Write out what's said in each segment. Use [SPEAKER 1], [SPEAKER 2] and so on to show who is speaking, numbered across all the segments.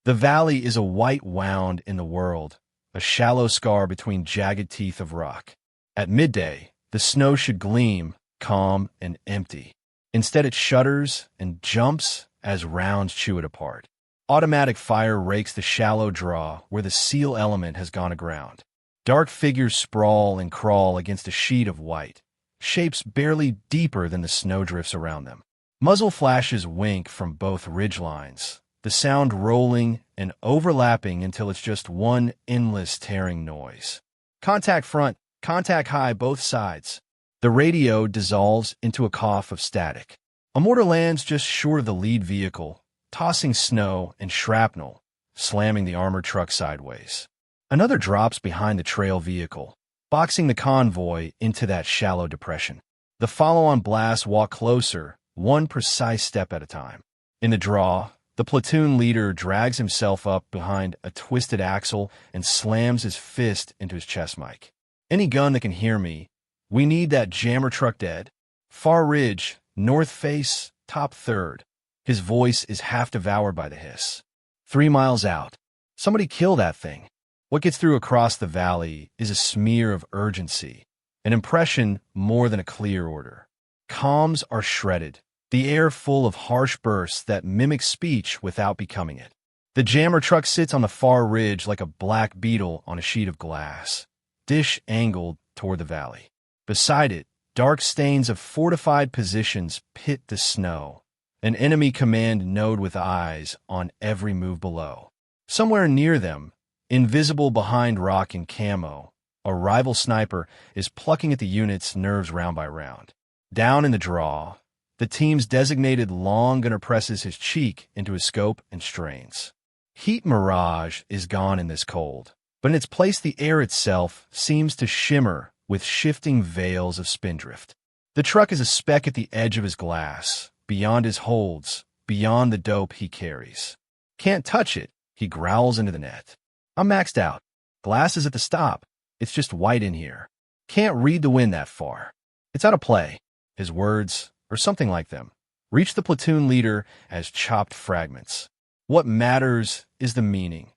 [SPEAKER 1] The valley is a white wound in the world, a shallow scar between jagged teeth of rock. At midday, the snow should gleam, calm and empty. Instead it shudders and jumps as rounds chew it apart. Automatic fire rakes the shallow draw where the seal element has gone aground. Dark figures sprawl and crawl against a sheet of white, shapes barely deeper than the snowdrifts around them. Muzzle flashes wink from both ridgelines, the sound rolling and overlapping until it's just one endless tearing noise. Contact front, contact high both sides. The radio dissolves into a cough of static. A mortar lands just short of the lead vehicle, tossing snow and shrapnel, slamming the armored truck sideways. Another drops behind the trail vehicle, boxing the convoy into that shallow depression. The follow-on blasts walk closer, one precise step at a time. In the draw, the platoon leader drags himself up behind a twisted axle and slams his fist into his chest mic. Any gun that can hear me, we need that jammer truck dead. Far ridge, north face, top third. His voice is half devoured by the hiss. 3 miles out. Somebody kill that thing. What gets through across the valley is a smear of urgency, an impression more than a clear order. Comms are shredded, the air full of harsh bursts that mimic speech without becoming it. The jammer truck sits on the far ridge like a black beetle on a sheet of glass, dish angled toward the valley. Beside it, dark stains of fortified positions pit the snow, an enemy command node with eyes on every move below. Somewhere near them, invisible behind rock and camo, a rival sniper is plucking at the unit's nerves round by round. Down in the draw, the team's designated long gunner presses his cheek into his scope and strains. Heat mirage is gone in this cold, but in its place the air itself seems to shimmer with shifting veils of spindrift. The truck is a speck at the edge of his glass, beyond his holds, beyond the dope he carries. Can't touch it, he growls into the net. I'm maxed out. Glass is at the stop. It's just white in here. Can't read the wind that far. It's out of play. His words, or something like them, reach the platoon leader as chopped fragments. What matters is the meaning.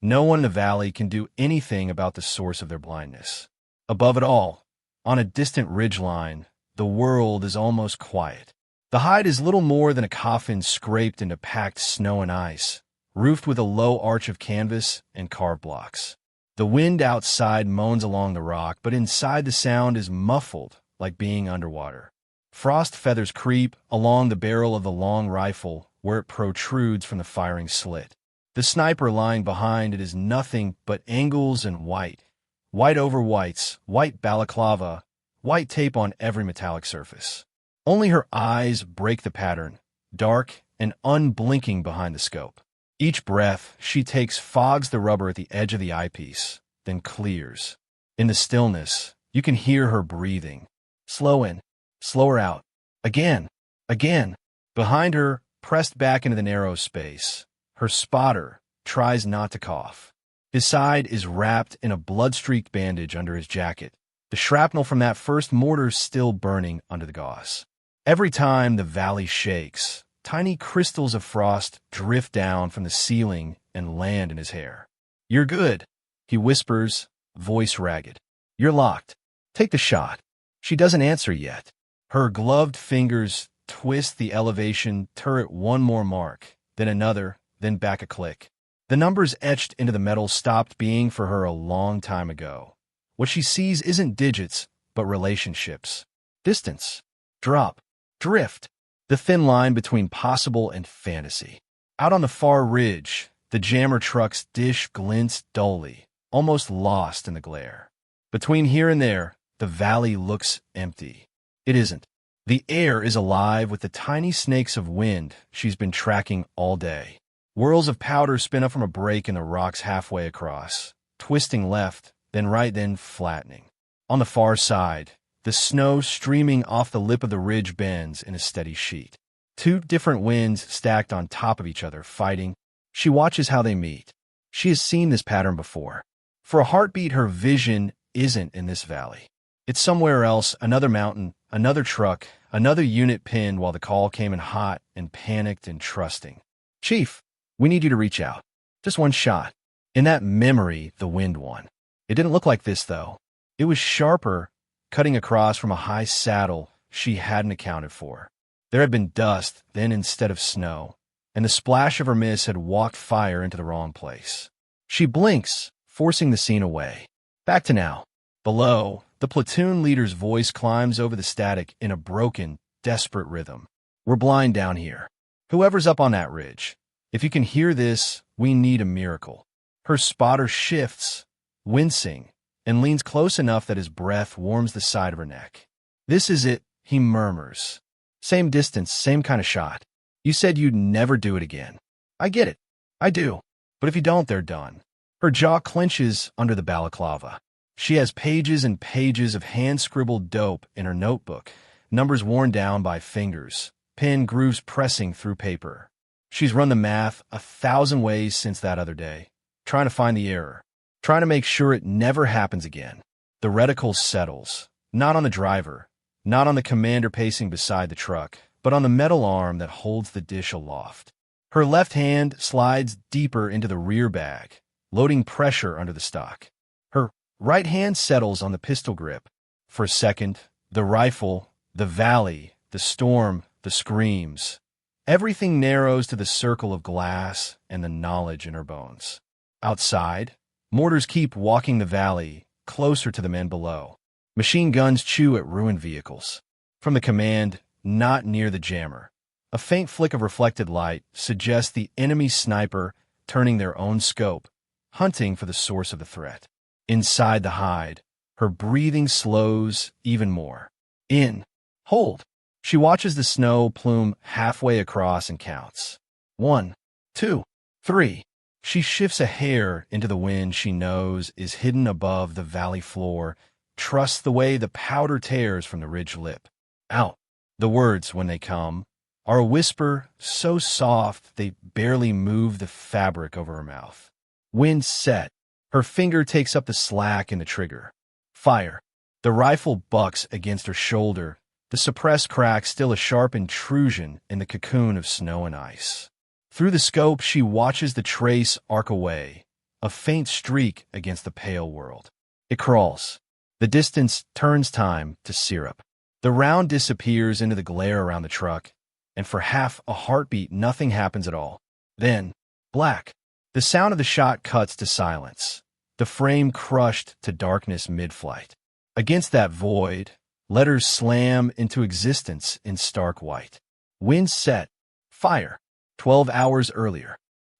[SPEAKER 1] No one in the valley can do anything about the source of their blindness. Above it all, on a distant ridgeline, the world is almost quiet. The hide is little more than a coffin scraped into packed snow and ice, roofed with a low arch of canvas and carved blocks. The wind outside moans along the rock, but inside the sound is muffled like being underwater. Frost feathers creep along the barrel of the long rifle where it protrudes from the firing slit. The sniper lying behind it is nothing but angles and white. White over whites, white balaclava, white tape on every metallic surface. Only her eyes break the pattern, dark and unblinking behind the scope. Each breath she takes fogs the rubber at the edge of the eyepiece, then clears. In the stillness, you can hear her breathing. Slow in, slower out. Again, again. Behind her, pressed back into the narrow space, her spotter tries not to cough. His side is wrapped in a blood-streaked bandage under his jacket, the shrapnel from that first mortar still burning under the gauze. Every time the valley shakes, tiny crystals of frost drift down from the ceiling and land in his hair. You're good, he whispers, voice ragged. You're locked. Take the shot. She doesn't answer yet. Her gloved fingers twist the elevation turret one more mark, then another, then back a click. The numbers etched into the metal stopped being for her a long time ago. What she sees isn't digits, but relationships. Distance. Drop. Drift. The thin line between possible and fantasy. Out on the far ridge, the jammer truck's dish glints dully, almost lost in the glare. Between here and there, the valley looks empty. It isn't. The air is alive with the tiny snakes of wind she's been tracking all day. Whirls of powder spin up from a break in the rocks halfway across, twisting left, then right, then flattening. On the far side, the snow streaming off the lip of the ridge bends in a steady sheet. Two different winds stacked on top of each other, fighting. She watches how they meet. She has seen this pattern before. For a heartbeat, her vision isn't in this valley. It's somewhere else, another mountain, another truck, another unit pinned while the call came in hot and panicked and trusting. Chief, we need you to reach out. Just one shot. In that memory, the wind won. It didn't look like this, though. It was sharper, cutting across from a high saddle she hadn't accounted for. There had been dust, then instead of snow, and the splash of her miss had walked fire into the wrong place. She blinks, forcing the scene away. Back to now. Below, the platoon leader's voice climbs over the static in a broken, desperate rhythm. We're blind down here. Whoever's up on that ridge. If you can hear this, we need a miracle. Her spotter shifts, wincing, and leans close enough that his breath warms the side of her neck. This is it, he murmurs. Same distance, same kind of shot. You said you'd never do it again. I get it. I do. But if you don't, they're done. Her jaw clenches under the balaclava. She has pages and pages of hand-scribbled dope in her notebook, numbers worn down by fingers, pen grooves pressing through paper. She's run the math 1,000 ways since that other day, trying to find the error, trying to make sure it never happens again. The reticle settles, not on the driver, not on the commander pacing beside the truck, but on the metal arm that holds the dish aloft. Her left hand slides deeper into the rear bag, loading pressure under the stock. Her right hand settles on the pistol grip. For a second, the rifle, the valley, the storm, the screams. Everything narrows to the circle of glass and the knowledge in her bones. Outside, mortars keep walking the valley, closer to the men below. Machine guns chew at ruined vehicles. From the command, not near the jammer, a faint flick of reflected light suggests the enemy sniper turning their own scope, hunting for the source of the threat. Inside the hide, her breathing slows even more. In. Hold. She watches the snow plume halfway across and counts. 1, 2, 3. She shifts a hair into the wind she knows is hidden above the valley floor, trusts the way the powder tears from the ridge lip. Out. The words, when they come, are a whisper so soft they barely move the fabric over her mouth. Wind set. Her finger takes up the slack in the trigger. Fire. The rifle bucks against her shoulder, the suppressed crack still a sharp intrusion in the cocoon of snow and ice. Through the scope, she watches the trace arc away, a faint streak against the pale world. It crawls. The distance turns time to syrup. The round disappears into the glare around the truck, and for half a heartbeat, nothing happens at all. Then, black. The sound of the shot cuts to silence, the frame crushed to darkness mid-flight. Against that void, letters slam into existence in stark white. Wind set. Fire. 12 hours earlier.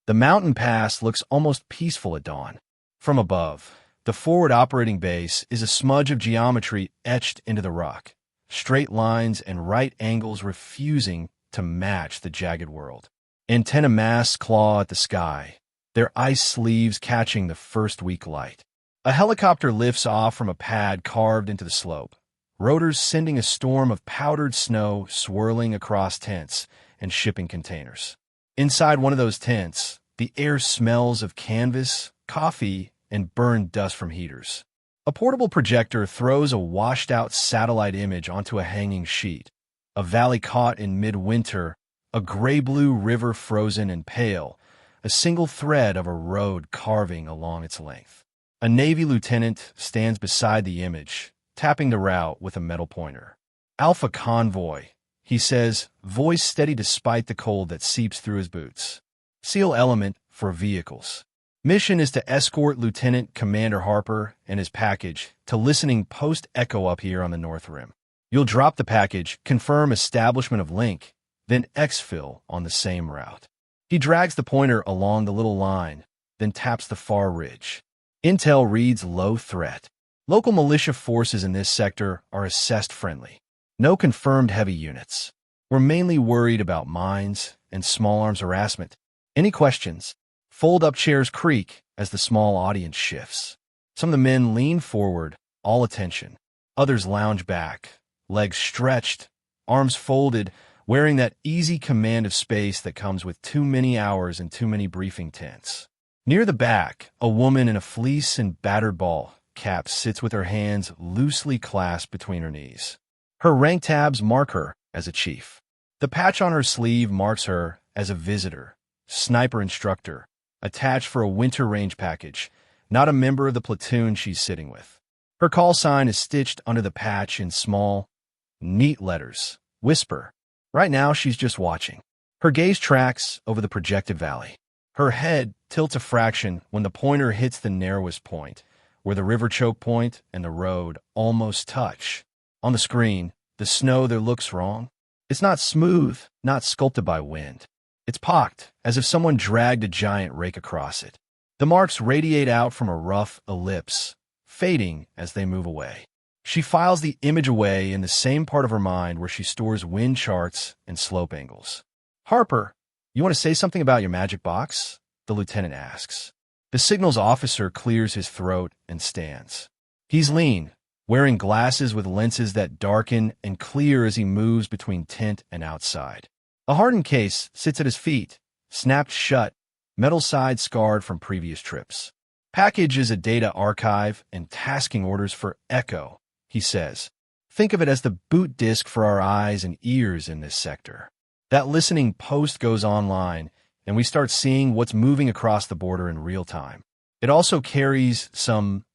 [SPEAKER 1] The mountain pass looks almost peaceful at dawn. From above, the forward operating base is a smudge of geometry etched into the rock, straight lines and right angles refusing to match the jagged world. Antenna masts claw at the sky, their ice sleeves catching the first weak light. A helicopter lifts off from a pad carved into the slope, rotors sending a storm of powdered snow swirling across tents and shipping containers. Inside one of those tents, the air smells of canvas, coffee, and burned dust from heaters. A portable projector throws a washed-out satellite image onto a hanging sheet. A valley caught in midwinter, a gray-blue river frozen and pale, a single thread of a road carving along its length. A Navy lieutenant stands beside the image, tapping the route with a metal pointer. Alpha Convoy, he says, voice steady despite the cold that seeps through his boots. SEAL element for vehicles. Mission is to escort Lieutenant Commander Harper and his package to listening post Echo up here on the North Rim. You'll drop the package, confirm establishment of link, then exfil on the same route. He drags the pointer along the little line, then taps the far ridge. Intel reads low threat. Local militia forces in this sector are assessed friendly. No confirmed heavy units. We're mainly worried about mines and small arms harassment. Any questions? Fold-up chairs creak as the small audience shifts. Some of the men lean forward, all attention. Others lounge back, legs stretched, arms folded, wearing that easy command of space that comes with too many hours and too many briefing tents. Near the back, a woman in a fleece and battered ball cap sits with her hands loosely clasped between her knees. Her rank tabs mark her as a chief. The patch on her sleeve marks her as a visitor, sniper instructor, attached for a winter range package, not a member of the platoon she's sitting with. Her call sign is stitched under the patch in small, neat letters. Whisper. Right now, she's just watching. Her gaze tracks over the projected valley. Her head tilts a fraction when the pointer hits the narrowest point, where the river choke point and the road almost touch. On the screen, the snow there looks wrong. It's not smooth, not sculpted by wind. It's pocked, as if someone dragged a giant rake across it. The marks radiate out from a rough ellipse, fading as they move away. She files the image away in the same part of her mind where she stores wind charts and slope angles. Harper, you want to say something about your magic box? The lieutenant asks. The signals officer clears his throat and stands. He's lean, wearing glasses with lenses that darken and clear as he moves between tent and outside. A hardened case sits at his feet, snapped shut, metal side scarred from previous trips. Package is a data archive and tasking orders for Echo, he says. Think of it as the boot disk for our eyes and ears in this sector. That listening post goes online, and we start seeing what's moving across the border in real time. It also carries some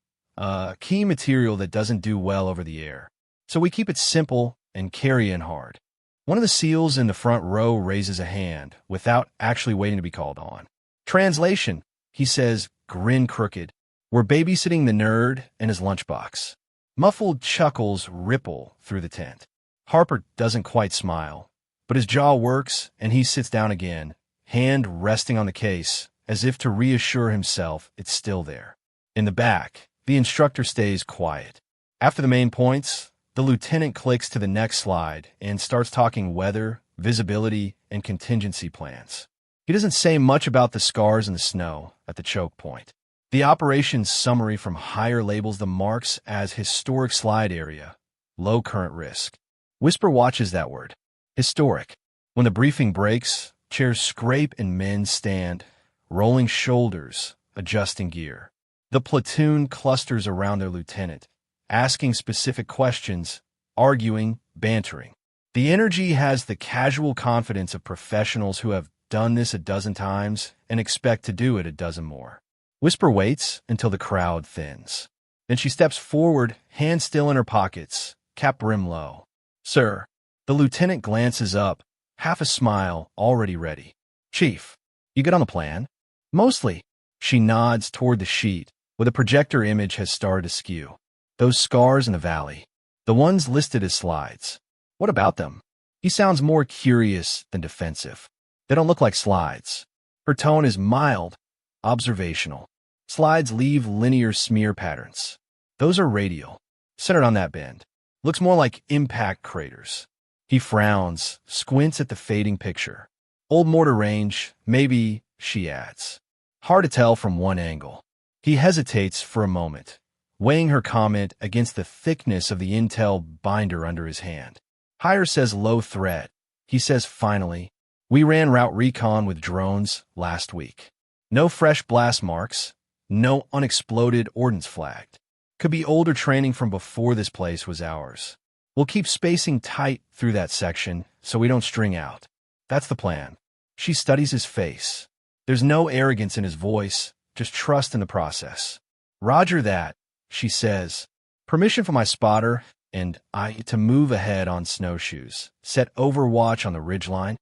[SPEAKER 1] key material that doesn't do well over the air. So we keep it simple and carry in hard. One of the SEALs in the front row raises a hand without actually waiting to be called on. Translation, he says, grin crooked. We're babysitting the nerd and his lunchbox. Muffled chuckles ripple through the tent. Harper doesn't quite smile, but his jaw works and he sits down again, hand resting on the case, as if to reassure himself it's still there. In the back, the instructor stays quiet. After the main points, the lieutenant clicks to the next slide and starts talking weather, visibility, and contingency plans. He doesn't say much about the scars in the snow at the choke point. The operations summary from higher labels the marks as historic slide area, low current risk. Whisper watches that word. Historic. When the briefing breaks, chairs scrape and men stand, rolling shoulders, adjusting gear. The platoon clusters around their lieutenant, asking specific questions, arguing, bantering. The energy has the casual confidence of professionals who have done this a dozen times and expect to do it a dozen more. Whisper waits until the crowd thins. Then she steps forward, hands still in her pockets, cap brim low. Sir. The lieutenant glances up, half a smile already ready. Chief, you get on the plan? Mostly. She nods toward the sheet, where the projector image has started to skew. Those scars in the valley, the ones listed as slides. What about them? He sounds more curious than defensive. They don't look like slides. Her tone is mild, observational. Slides leave linear smear patterns. Those are radial, centered on that bend. Looks more like impact craters. He frowns, squints at the fading picture. Old mortar range, maybe, she adds. Hard to tell from one angle. He hesitates for a moment, weighing her comment against the thickness of the intel binder under his hand. Hire says low threat. He says finally, we ran route recon with drones last week. No fresh blast marks, no unexploded ordnance flagged. Could be older training from before this place was ours. We'll keep spacing tight through that section so we don't string out. That's the plan. She studies his face. There's no arrogance in his voice, just trust in the process. Roger that, she says. Permission for my spotter and I to move ahead on snowshoes. Set overwatch on the ridgeline.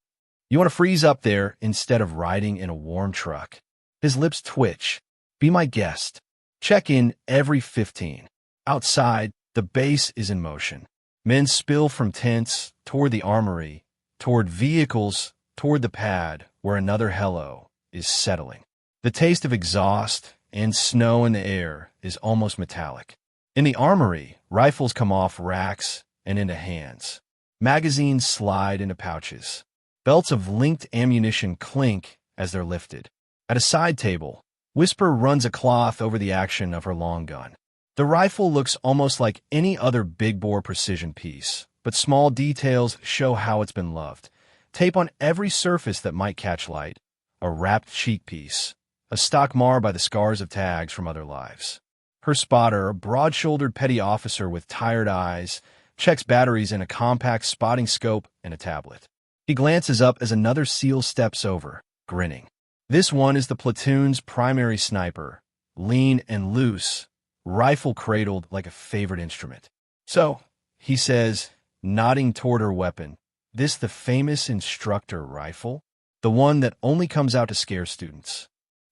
[SPEAKER 1] You want to freeze up there instead of riding in a warm truck. His lips twitch. Be my guest. Check in every 15. Outside, the base is in motion. Men spill from tents, toward the armory, toward vehicles, toward the pad, where another hello is settling. The taste of exhaust and snow in the air is almost metallic. In the armory, rifles come off racks and into hands. Magazines slide into pouches. Belts of linked ammunition clink as they're lifted. At a side table, Whisper runs a cloth over the action of her long gun. The rifle looks almost like any other big-bore precision piece, but small details show how it's been loved. Tape on every surface that might catch light, a wrapped cheek piece, a stock marred by the scars of tags from other lives. Her spotter, a broad-shouldered petty officer with tired eyes, checks batteries in a compact spotting scope and a tablet. He glances up as another SEAL steps over, grinning. This one is the platoon's primary sniper, lean and loose, rifle cradled like a favorite instrument. So, he says, nodding toward her weapon, this the famous instructor rifle? The one that only comes out to scare students.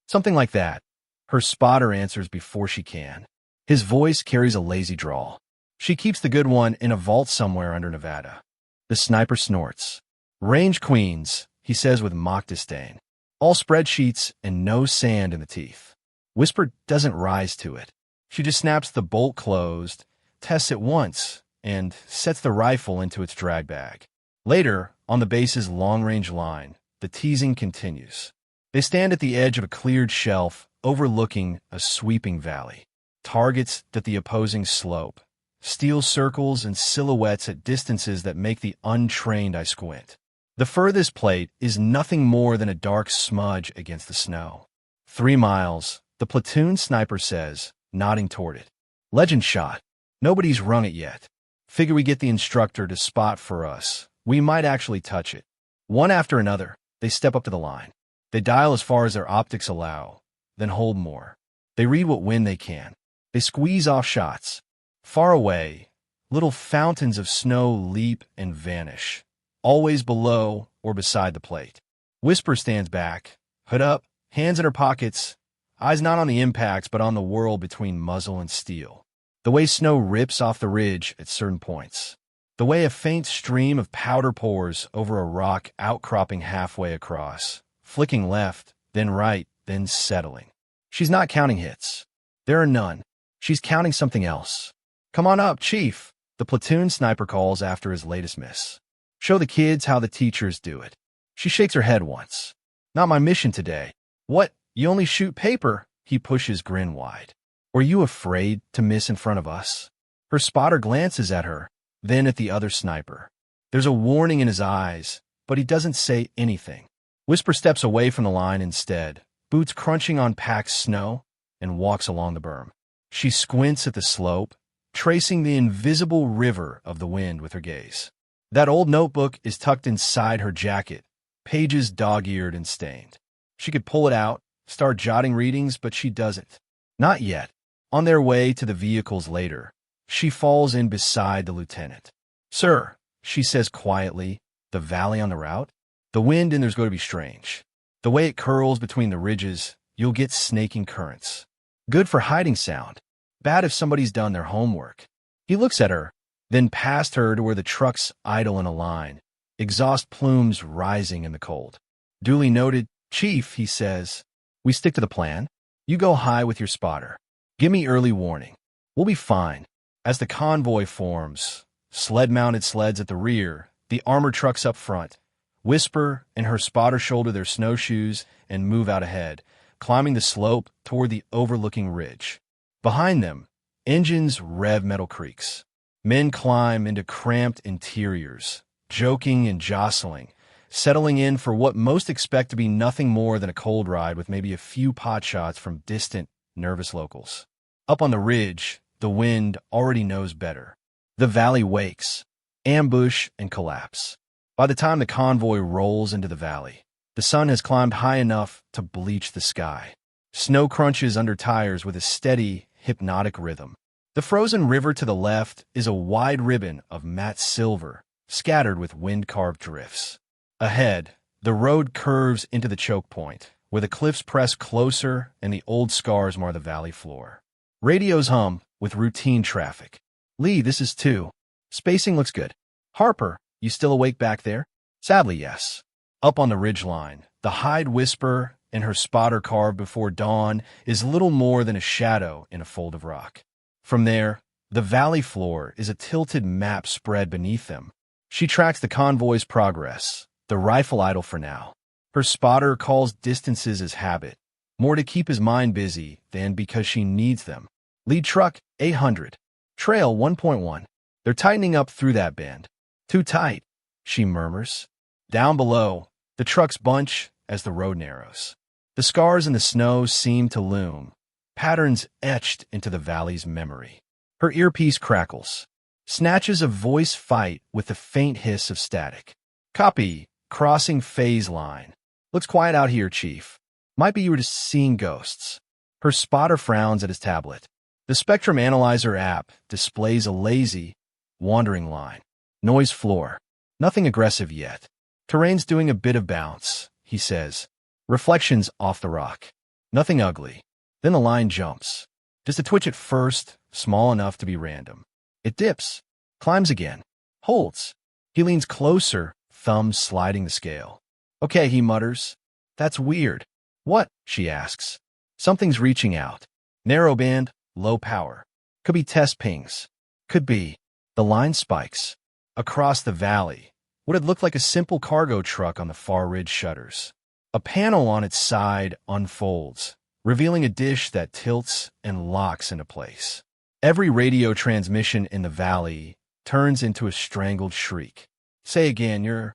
[SPEAKER 1] Something like that. Her spotter answers before she can. His voice carries a lazy drawl. She keeps the good one in a vault somewhere under Nevada. The sniper snorts. Range queens, he says with mock disdain. All spreadsheets and no sand in the teeth. Whisper doesn't rise to it. She just snaps the bolt closed, tests it once, and sets the rifle into its drag bag. Later, on the base's long-range line, the teasing continues. They stand at the edge of a cleared shelf overlooking a sweeping valley. Targets that the opposing slope. Steel circles and silhouettes at distances that make the untrained eye squint. The furthest plate is nothing more than a dark smudge against the snow. 3 miles, the platoon sniper says, nodding toward it. Legend shot. Nobody's rung it yet. Figure we get the instructor to spot for us. We might actually touch it. One after another, they step up to the line. They dial as far as their optics allow, then hold more. They read what wind they can. They squeeze off shots. Far away, little fountains of snow leap and vanish, always below or beside the plate. Whisper stands back, hood up, hands in her pockets, eyes not on the impacts but on the world between muzzle and steel. The way snow rips off the ridge at certain points. The way a faint stream of powder pours over a rock outcropping halfway across, flicking left, then right, then settling. She's not counting hits. There are none. She's counting something else. Come on up, Chief, the platoon sniper calls after his latest miss. Show the kids how the teachers do it. She shakes her head once. Not my mission today. What? You only shoot paper? He pushes grin wide. Were you afraid to miss in front of us? Her spotter glances at her, then at the other sniper. There's a warning in his eyes, but he doesn't say anything. Whisper steps away from the line instead, boots crunching on packed snow, and walks along the berm. She squints at the slope, tracing the invisible river of the wind with her gaze. That old notebook is tucked inside her jacket, pages dog-eared and stained. She could pull it out, start jotting readings, but she doesn't. Not yet. On their way to the vehicles later, she falls in beside the lieutenant. Sir, she says quietly, the valley on the route? The wind in there's going to be strange. The way it curls between the ridges, you'll get snaking currents. Good for hiding sound. Bad if somebody's done their homework. He looks at her, then past her to where the trucks idle in a line, exhaust plumes rising in the cold. Duly noted, Chief, he says. We stick to the plan. You go high with your spotter. Give me early warning. We'll be fine. As the convoy forms, sled-mounted sleds at the rear, the armored trucks up front, Whisper and her spotter shoulder their snowshoes and move out ahead, climbing the slope toward the overlooking ridge. Behind them, engines rev metal creaks. Men climb into cramped interiors, joking and jostling, settling in for what most expect to be nothing more than a cold ride with maybe a few pot shots from distant, nervous locals. Up on the ridge, the wind already knows better. The valley wakes, ambush and collapse. By the time the convoy rolls into the valley, the sun has climbed high enough to bleach the sky. Snow crunches under tires with a steady, hypnotic rhythm. The frozen river to the left is a wide ribbon of matte silver, scattered with wind-carved drifts. Ahead, the road curves into the choke point, where the cliffs press closer and the old scars mar the valley floor. Radios hum with routine traffic. Lee, this is 2. Spacing looks good. Harper, you still awake back there? Sadly, yes. Up on the ridgeline, the hide Whisper and her spotter carved before dawn is little more than a shadow in a fold of rock. From there, the valley floor is a tilted map spread beneath them. She tracks the convoy's progress, the rifle idle for now. Her spotter calls distances as habit, more to keep his mind busy than because she needs them. Lead truck, 800. Trail, 1.1. They're tightening up through that bend. Too tight, she murmurs. Down below, the trucks bunch as the road narrows. The scars in the snow seem to loom, patterns etched into the valley's memory. Her earpiece crackles. Snatches of voice fight with the faint hiss of static. Copy, crossing phase line. Looks quiet out here, Chief. Might be you were just seeing ghosts. Her spotter frowns at his tablet. The Spectrum Analyzer app displays a lazy, wandering line. Noise floor. Nothing aggressive yet. Terrain's doing a bit of bounce, he says. Reflections off the rock. Nothing ugly. Then the line jumps. Just a twitch at first, small enough to be random. It dips. Climbs again. Holds. He leans closer, thumbs sliding the scale. Okay, he mutters. That's weird. What? She asks. Something's reaching out. Narrow band, low power. Could be test pings. Could be. The line spikes. Across the valley, what had looked like a simple cargo truck on the far ridge shutters. A panel on its side unfolds, revealing a dish that tilts and locks into place. Every radio transmission in the valley turns into a strangled shriek. Say again, you're...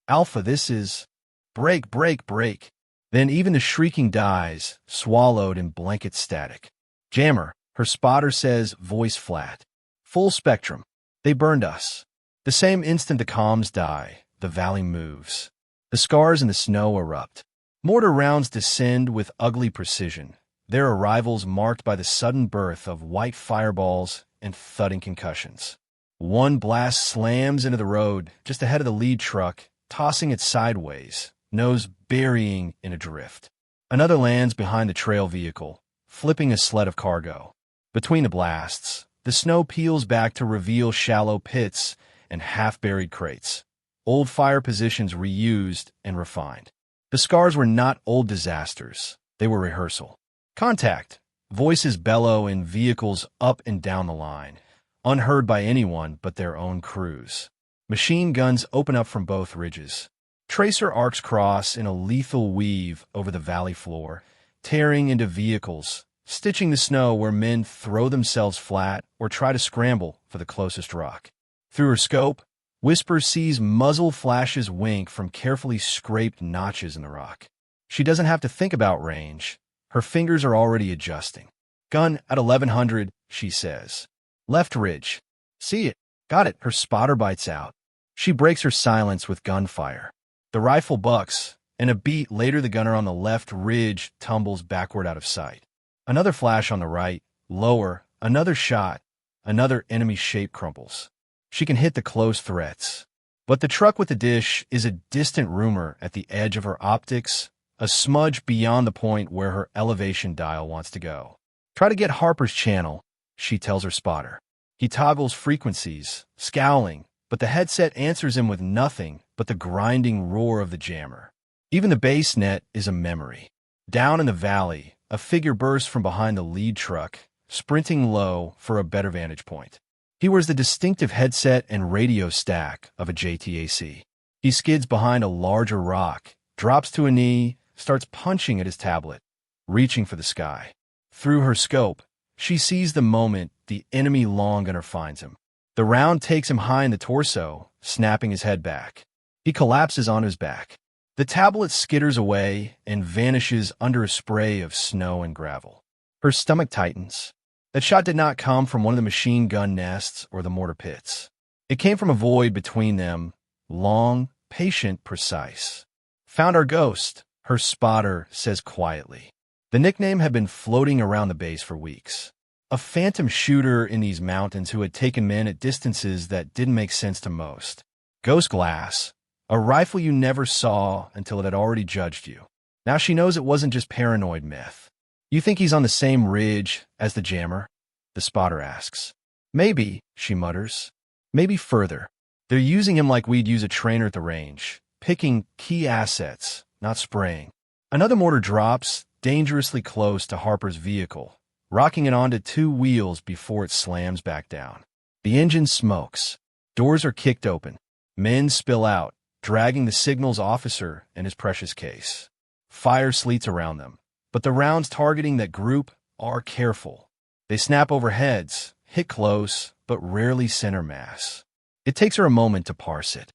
[SPEAKER 1] Alpha, this is... Break, break, break. Then even the shrieking dies, swallowed in blanket static. Jammer, her spotter says, voice flat. Full spectrum. They burned us. The same instant the comms die, the valley moves. The scars in the snow erupt. Mortar rounds descend with ugly precision, their arrivals marked by the sudden birth of white fireballs and thudding concussions. One blast slams into the road just ahead of the lead truck, tossing it sideways, nose burying in a drift. Another lands behind the trail vehicle, flipping a sled of cargo. Between the blasts, the snow peels back to reveal shallow pits and half-buried crates. Old fire positions reused and refined. The scars were not old disasters. They were rehearsal. Contact. Voices bellow in vehicles up and down the line, unheard by anyone but their own crews. Machine guns open up from both ridges. Tracer arcs cross in a lethal weave over the valley floor, tearing into vehicles, stitching the snow where men throw themselves flat or try to scramble for the closest rock. Through her scope, Whisper sees muzzle flashes wink from carefully scraped notches in the rock. She doesn't have to think about range. Her fingers are already adjusting. Gun at 1100, she says. Left ridge. See it. Got it. Her spotter bites out. She breaks her silence with gunfire. The rifle bucks, and a beat later the gunner on the left ridge tumbles backward out of sight. Another flash on the right, lower, another shot, another enemy shape crumples. She can hit the close threats. But the truck with the dish is a distant rumor at the edge of her optics, a smudge beyond the point where her elevation dial wants to go. Try to get Harper's channel, she tells her spotter. He toggles frequencies, scowling, but the headset answers him with nothing but the grinding roar of the jammer. Even the base net is a memory. Down in the valley, a figure bursts from behind the lead truck, sprinting low for a better vantage point. He wears the distinctive headset and radio stack of a JTAC. He skids behind a larger rock, drops to a knee, starts punching at his tablet, reaching for the sky. Through her scope, she sees the moment the enemy long gunner finds him. The round takes him high in the torso, snapping his head back. He collapses on his back. The tablet skitters away and vanishes under a spray of snow and gravel. Her stomach tightens. That shot did not come from one of the machine gun nests or the mortar pits. It came from a void between them, long, patient, precise. Found our ghost, her spotter says quietly. The nickname had been floating around the base for weeks. A phantom shooter in these mountains who had taken men at distances that didn't make sense to most. Ghost glass, a rifle you never saw until it had already judged you. Now she knows it wasn't just paranoid myth. You think he's on the same ridge as the jammer? The spotter asks. Maybe, she mutters. Maybe further. They're using him like we'd use a trainer at the range, picking key assets, not spraying. Another mortar drops, dangerously close to Harper's vehicle, rocking it onto two wheels before it slams back down. The engine smokes. Doors are kicked open. Men spill out, dragging the signals officer and his precious case. Fire sleets around them. But the rounds targeting that group are careful. They snap over heads, hit close, but rarely center mass. It takes her a moment to parse it.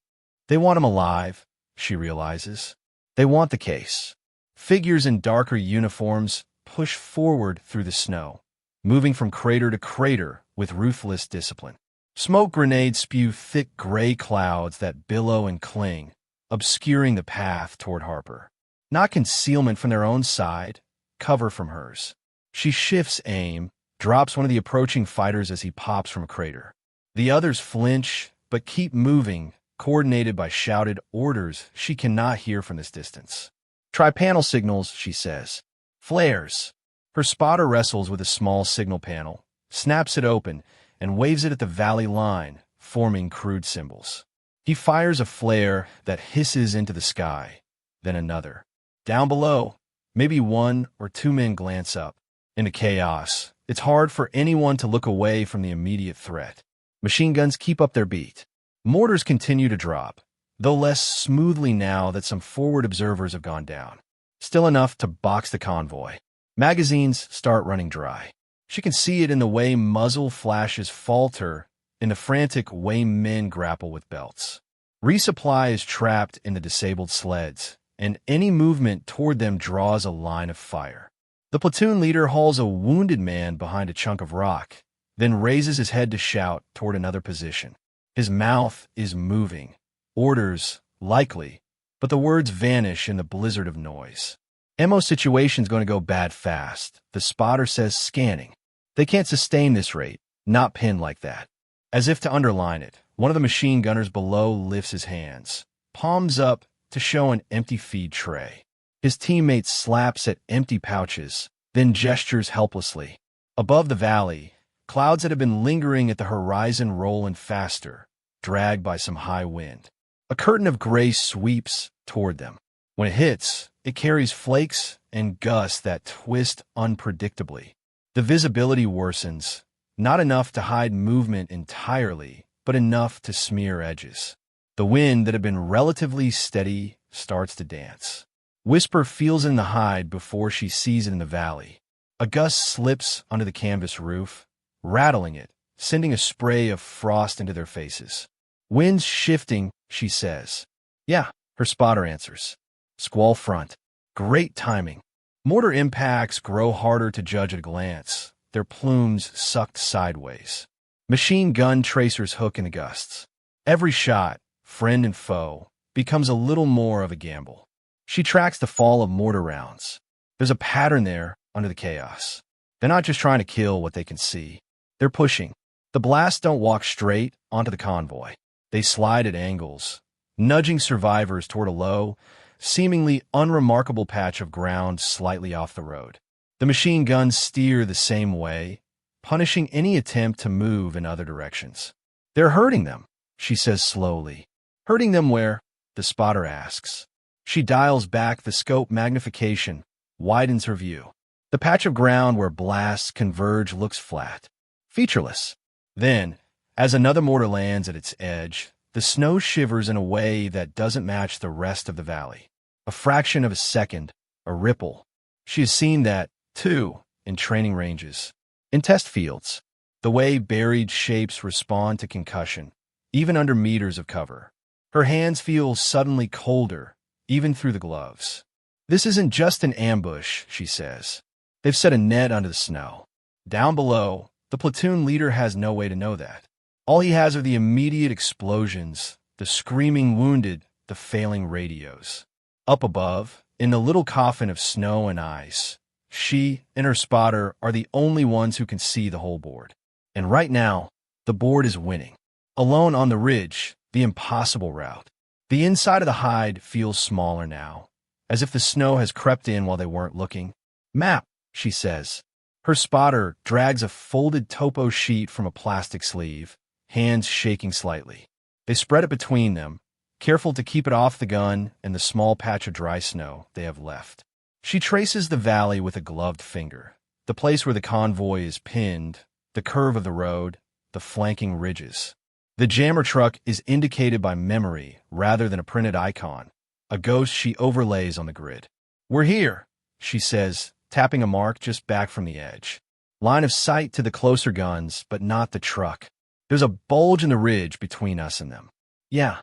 [SPEAKER 1] They want him alive, she realizes. They want the case. Figures in darker uniforms push forward through the snow, moving from crater to crater with ruthless discipline. Smoke grenades spew thick gray clouds that billow and cling, obscuring the path toward Harper. Not concealment from their own side, cover from hers. She shifts aim, drops one of the approaching fighters as he pops from a crater. The others flinch, but keep moving, coordinated by shouted orders she cannot hear from this distance. Try panel signals, she says. Flares. Her spotter wrestles with a small signal panel, snaps it open, and waves it at the valley line, forming crude symbols. He fires a flare that hisses into the sky, then another. Down below, maybe 1 or 2 men glance up. In the chaos, it's hard for anyone to look away from the immediate threat. Machine guns keep up their beat. Mortars continue to drop, though less smoothly now that some forward observers have gone down. Still enough to box the convoy. Magazines start running dry. She can see it in the way muzzle flashes falter, in the frantic way men grapple with belts. Resupply is trapped in the disabled sleds, and any movement toward them draws a line of fire. The platoon leader hauls a wounded man behind a chunk of rock, then raises his head to shout toward another position. His mouth is moving. Orders, likely, but the words vanish in the blizzard of noise. Ammo situation's going to go bad fast, the spotter says, scanning. They can't sustain this rate, not pinned like that. As if to underline it, one of the machine gunners below lifts his hands, palms up to show an empty feed tray. His teammate slaps at empty pouches, then gestures helplessly. Above the valley, clouds that have been lingering at the horizon roll in faster, dragged by some high wind. A curtain of gray sweeps toward them. When it hits, it carries flakes and gusts that twist unpredictably. The visibility worsens, not enough to hide movement entirely, but enough to smear edges. The wind that had been relatively steady starts to dance. Whisper feels in the hide before she sees it in the valley. A gust slips under the canvas roof, rattling it, sending a spray of frost into their faces. Wind's shifting, she says. Yeah, her spotter answers. Squall front. Great timing. Mortar impacts grow harder to judge at a glance, their plumes sucked sideways. Machine gun tracers hook in the gusts. Every shot, friend and foe, becomes a little more of a gamble. She tracks the fall of mortar rounds. There's a pattern there under the chaos. They're not just trying to kill what they can see. They're pushing. The blasts don't walk straight onto the convoy. They slide at angles, nudging survivors toward a low, seemingly unremarkable patch of ground slightly off the road. The machine guns steer the same way, punishing any attempt to move in other directions. They're hurting them, she says slowly. Hurting them where? The spotter asks. She dials back the scope magnification, widens her view. The patch of ground where blasts converge looks flat, featureless. Then, as another mortar lands at its edge, the snow shivers in a way that doesn't match the rest of the valley. A fraction of a second, a ripple. She has seen that, too, in training ranges. In test fields, the way buried shapes respond to concussion, even under meters of cover. Her hands feel suddenly colder, even through the gloves. This isn't just an ambush, she says. They've set a net under the snow. Down below, the platoon leader has no way to know that. All he has are the immediate explosions, the screaming wounded, the failing radios. Up above, in the little coffin of snow and ice, she and her spotter are the only ones who can see the whole board. And right now, the board is winning. Alone on the ridge, the impossible route. The inside of the hide feels smaller now, as if the snow has crept in while they weren't looking. Map, she says. Her spotter drags a folded topo sheet from a plastic sleeve, hands shaking slightly. They spread it between them, careful to keep it off the gun and the small patch of dry snow they have left. She traces the valley with a gloved finger, the place where the convoy is pinned, the curve of the road, the flanking ridges. The jammer truck is indicated by memory rather than a printed icon, a ghost she overlays on the grid. We're here, she says, tapping a mark just back from the edge. Line of sight to the closer guns, but not the truck. There's a bulge in the ridge between us and them. Yeah.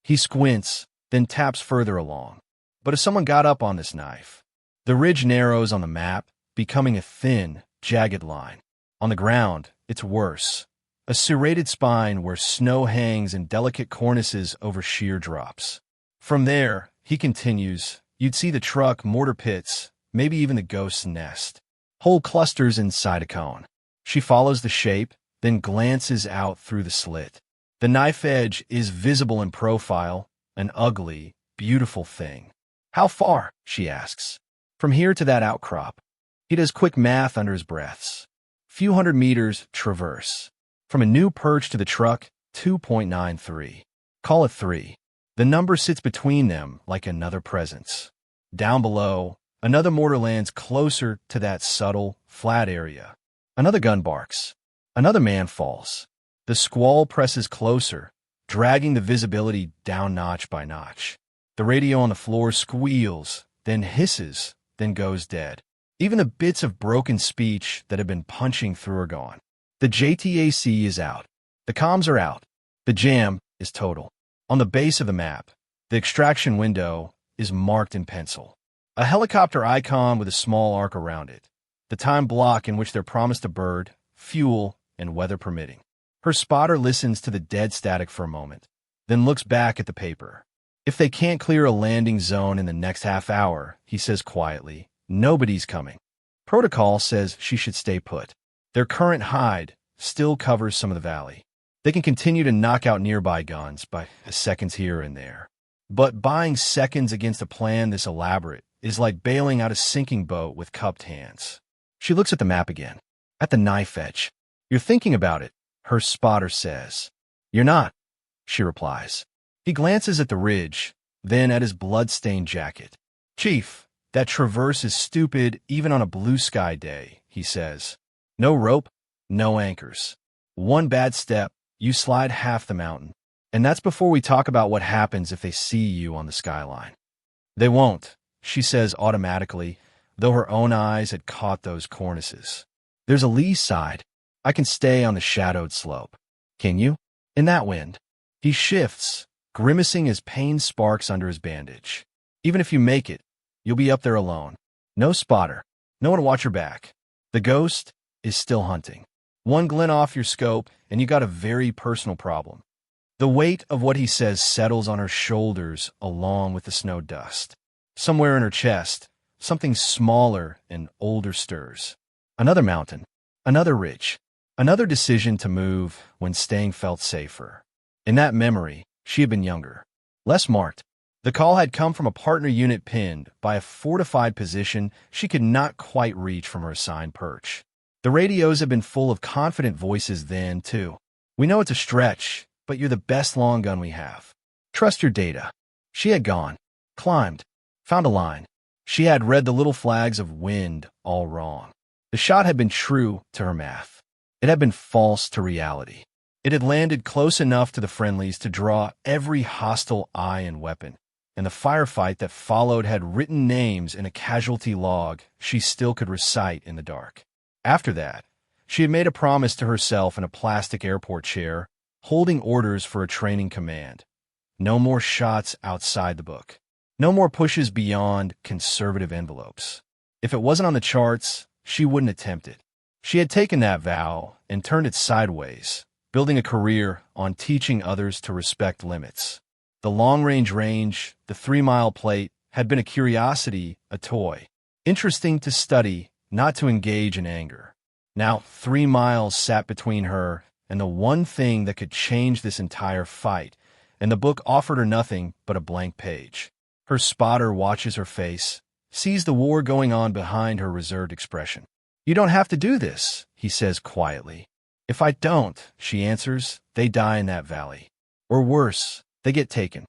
[SPEAKER 1] He squints, then taps further along. But if someone got up on this knife, the ridge narrows on the map, becoming a thin, jagged line. On the ground, it's worse. A serrated spine where snow hangs in delicate cornices over sheer drops. From there, he continues, You'd see the truck, mortar pits, maybe even the ghost's nest. Whole clusters inside a cone. She follows the shape, then glances out through the slit. The knife edge is visible in profile, an ugly, beautiful thing. How far? She asks. From here to that outcrop. He does quick math under his breaths. Few hundred meters traverse. From a new perch to the truck, 2.93. Call it 3. The number sits between them like another presence. Down below, another mortar lands closer to that subtle, flat area. Another gun barks. Another man falls. The squall presses closer, dragging the visibility down notch by notch. The radio on the floor squeals, then hisses, then goes dead. Even the bits of broken speech that have been punching through are gone. The JTAC is out. The comms are out. The jam is total. On the base of the map, the extraction window is marked in pencil. A helicopter icon with a small arc around it. The time block in which they're promised a bird, fuel, and weather permitting. Her spotter listens to the dead static for a moment, then looks back at the paper. If they can't clear a landing zone in the next half hour, he says quietly, nobody's coming. Protocol says she should stay put. Their current hide still covers some of the valley. They can continue to knock out nearby guns by seconds here and there. But buying seconds against a plan this elaborate is like bailing out a sinking boat with cupped hands. She looks at the map again, at the knife edge. You're thinking about it, her spotter says. You're not, she replies. He glances at the ridge, then at his blood-stained jacket. Chief, that traverse is stupid even on a blue sky day, he says. No rope, no anchors. One bad step, you slide half the mountain. And that's before we talk about what happens if they see you on the skyline. They won't, she says automatically, though her own eyes had caught those cornices. There's a lee side. I can stay on the shadowed slope. Can you? In that wind. He shifts, grimacing as pain sparks under his bandage. Even if you make it, you'll be up there alone. No spotter. No one to watch your back. The ghost is still hunting. One glint off your scope, and you got a very personal problem. The weight of what he says settles on her shoulders along with the snow dust. Somewhere in her chest, something smaller and older stirs. Another mountain, another ridge, another decision to move when staying felt safer. In that memory, she had been younger, less marked. The call had come from a partner unit pinned by a fortified position she could not quite reach from her assigned perch. The radios had been full of confident voices then, too. We know it's a stretch, but you're the best long gun we have. Trust your data. She had gone, climbed, found a line. She had read the little flags of wind all wrong. The shot had been true to her math. It had been false to reality. It had landed close enough to the friendlies to draw every hostile eye and weapon. And the firefight that followed had written names in a casualty log she still could recite in the dark. After that, she had made a promise to herself in a plastic airport chair, holding orders for a training command. No more shots outside the book. No more pushes beyond conservative envelopes. If it wasn't on the charts, she wouldn't attempt it. She had taken that vow and turned it sideways, building a career on teaching others to respect limits. The long-range range, the 3-mile plate, had been a curiosity, a toy. Interesting to study, not to engage in anger. Now 3 miles sat between her and the one thing that could change this entire fight, and the book offered her nothing but a blank page. Her spotter watches her face, sees the war going on behind her reserved expression. You don't have to do this, he says quietly. If I don't, she answers, they die in that valley. Or worse, they get taken.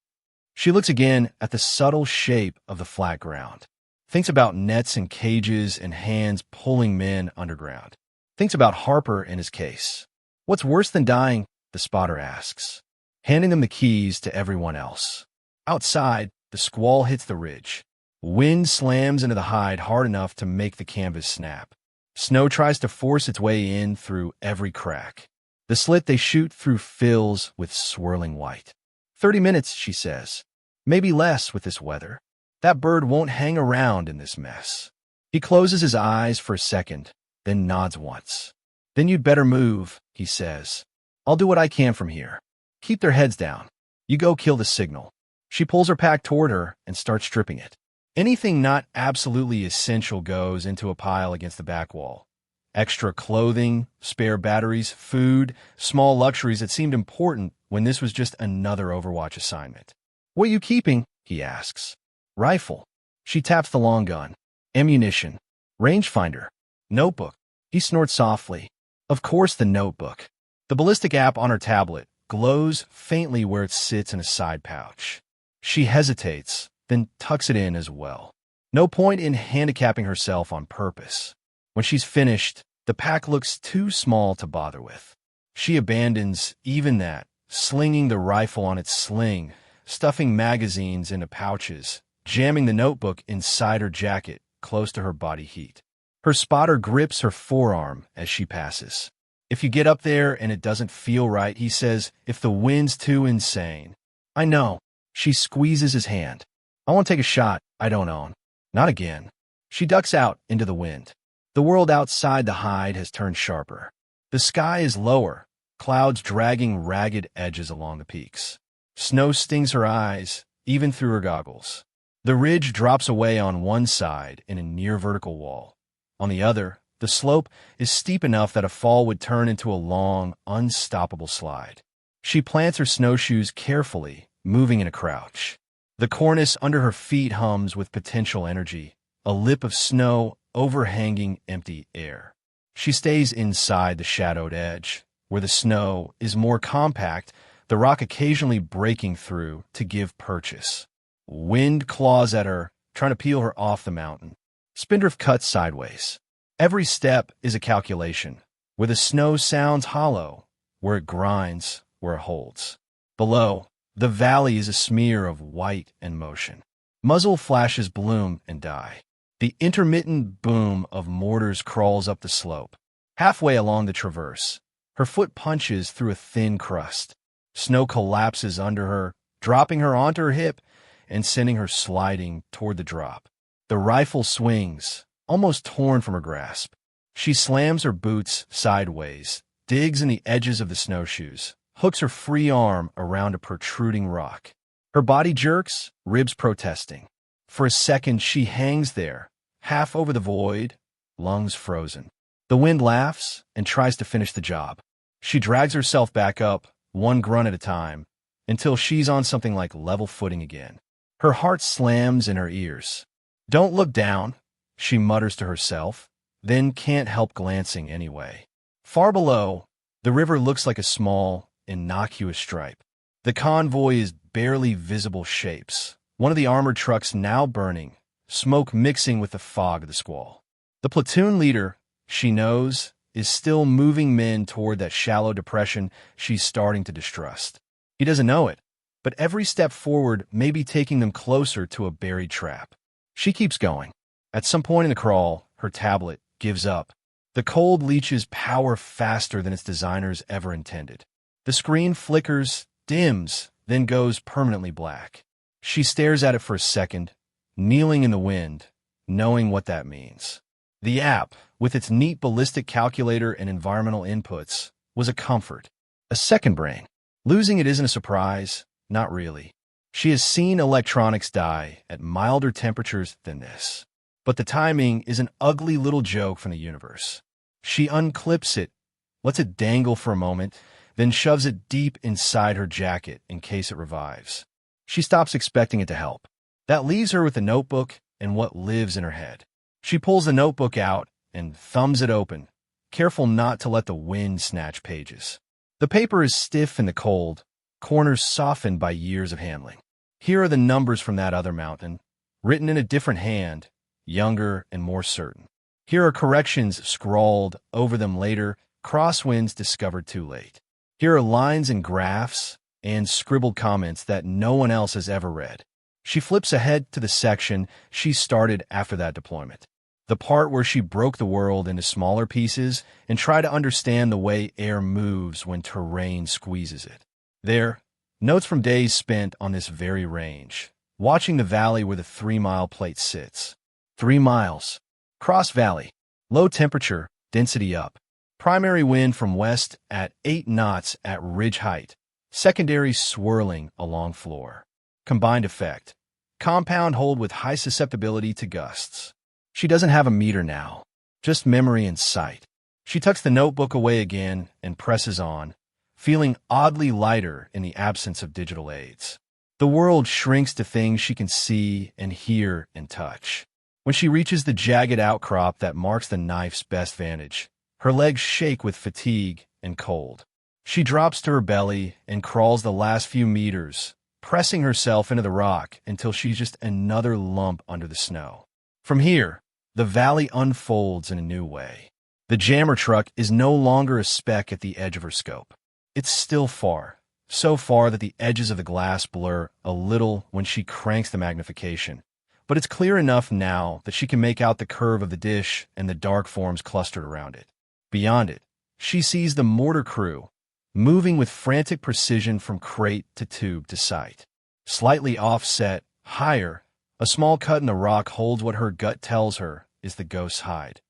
[SPEAKER 1] She looks again at the subtle shape of the flat ground. Thinks about nets and cages and hands pulling men underground. Thinks about Harper and his case. What's worse than dying? The spotter asks, handing them the keys to everyone else. Outside, the squall hits the ridge. Wind slams into the hide hard enough to make the canvas snap. Snow tries to force its way in through every crack. The slit they shoot through fills with swirling white. 30 minutes, she says. Maybe less with this weather. That bird won't hang around in this mess. He closes his eyes for a second, then nods once. Then you'd better move, he says. I'll do what I can from here. Keep their heads down. You go kill the signal. She pulls her pack toward her and starts stripping it. Anything not absolutely essential goes into a pile against the back wall. Extra clothing, spare batteries, food, small luxuries that seemed important when this was just another Overwatch assignment. "What are you keeping?" he asks. "Rifle." She taps the long gun. "Ammunition." "Rangefinder." "Notebook." He snorts softly. Of course the notebook. The ballistic app on her tablet glows faintly where it sits in a side pouch. She hesitates, then tucks it in as well. No point in handicapping herself on purpose. When she's finished, the pack looks too small to bother with. She abandons even that, slinging the rifle on its sling, stuffing magazines into pouches, jamming the notebook inside her jacket close to her body heat. Her spotter grips her forearm as she passes. "If you get up there and it doesn't feel right," he says, "if the wind's too insane." "I know." She squeezes his hand. "I want to take a shot I don't own." "Not again." She ducks out into the wind. The world outside the hide has turned sharper. The sky is lower, clouds dragging ragged edges along the peaks. Snow stings her eyes, even through her goggles. The ridge drops away on one side in a near-vertical wall. On the other, the slope is steep enough that a fall would turn into a long, unstoppable slide. She plants her snowshoes carefully, moving in a crouch. The cornice under her feet hums with potential energy, a lip of snow overhanging empty air. She stays inside the shadowed edge, where the snow is more compact, the rock occasionally breaking through to give purchase. Wind claws at her, trying to peel her off the mountain. Spindrift cuts sideways. Every step is a calculation, where the snow sounds hollow, where it grinds, where it holds. Below, the valley is a smear of white and motion. Muzzle flashes bloom and die. The intermittent boom of mortars crawls up the slope. Halfway along the traverse, her foot punches through a thin crust. Snow collapses under her, dropping her onto her hip and sending her sliding toward the drop. The rifle swings, almost torn from her grasp. She slams her boots sideways, digs in the edges of the snowshoes, hooks her free arm around a protruding rock. Her body jerks, ribs protesting. For a second, she hangs there, half over the void, lungs frozen. The wind laughs and tries to finish the job. She drags herself back up, one grunt at a time, until she's on something like level footing again. Her heart slams in her ears. "Don't look down," she mutters to herself, then can't help glancing anyway. Far below, the river looks like a small, innocuous stripe. The convoy is barely visible shapes. One of the armored trucks now burning, smoke mixing with the fog of the squall. The platoon leader, she knows, is still moving men toward that shallow depression she's starting to distrust. He doesn't know it, but every step forward may be taking them closer to a buried trap. She keeps going. At some point in the crawl, her tablet gives up. The cold leaches power faster than its designers ever intended. The screen flickers, dims, then goes permanently black. She stares at it for a second, kneeling in the wind, knowing what that means. The app, with its neat ballistic calculator and environmental inputs, was a comfort. A second brain. Losing it isn't a surprise, not really. She has seen electronics die at milder temperatures than this. But the timing is an ugly little joke from the universe. She unclips it, lets it dangle for a moment, then shoves it deep inside her jacket in case it revives. She stops expecting it to help. That leaves her with the notebook and what lives in her head. She pulls the notebook out and thumbs it open, careful not to let the wind snatch pages. The paper is stiff in the cold, corners softened by years of handling. Here are the numbers from that other mountain, written in a different hand, younger and more certain. Here are corrections scrawled over them later, crosswinds discovered too late. Here are lines and graphs and scribbled comments that no one else has ever read. She flips ahead to the section she started after that deployment. The part where she broke the world into smaller pieces and tried to understand the way air moves when terrain squeezes it. There, notes from days spent on this very range, watching the valley where the 3-mile plate sits. 3 miles. Cross Valley. Low temperature, density up. Primary wind from west at 8 knots at ridge height. Secondary swirling along floor. Combined effect. compound hold with high susceptibility to gusts. She doesn't have a meter now, just memory and sight. She tucks the notebook away again and presses on, feeling oddly lighter in the absence of digital aids. The world shrinks to things she can see and hear and touch. When she reaches the jagged outcrop that marks the knife's best vantage, her legs shake with fatigue and cold. She drops to her belly and crawls the last few meters, pressing herself into the rock until she's just another lump under the snow. From here, the valley unfolds in a new way. The jammer truck is no longer a speck at the edge of her scope. It's still far, so far that the edges of the glass blur a little when she cranks the magnification. But it's clear enough now that she can make out the curve of the dish and the dark forms clustered around it. Beyond it, she sees the mortar crew, moving with frantic precision from crate to tube to sight. Slightly offset, higher, a small cut in the rock holds what her gut tells her is the ghost's hide.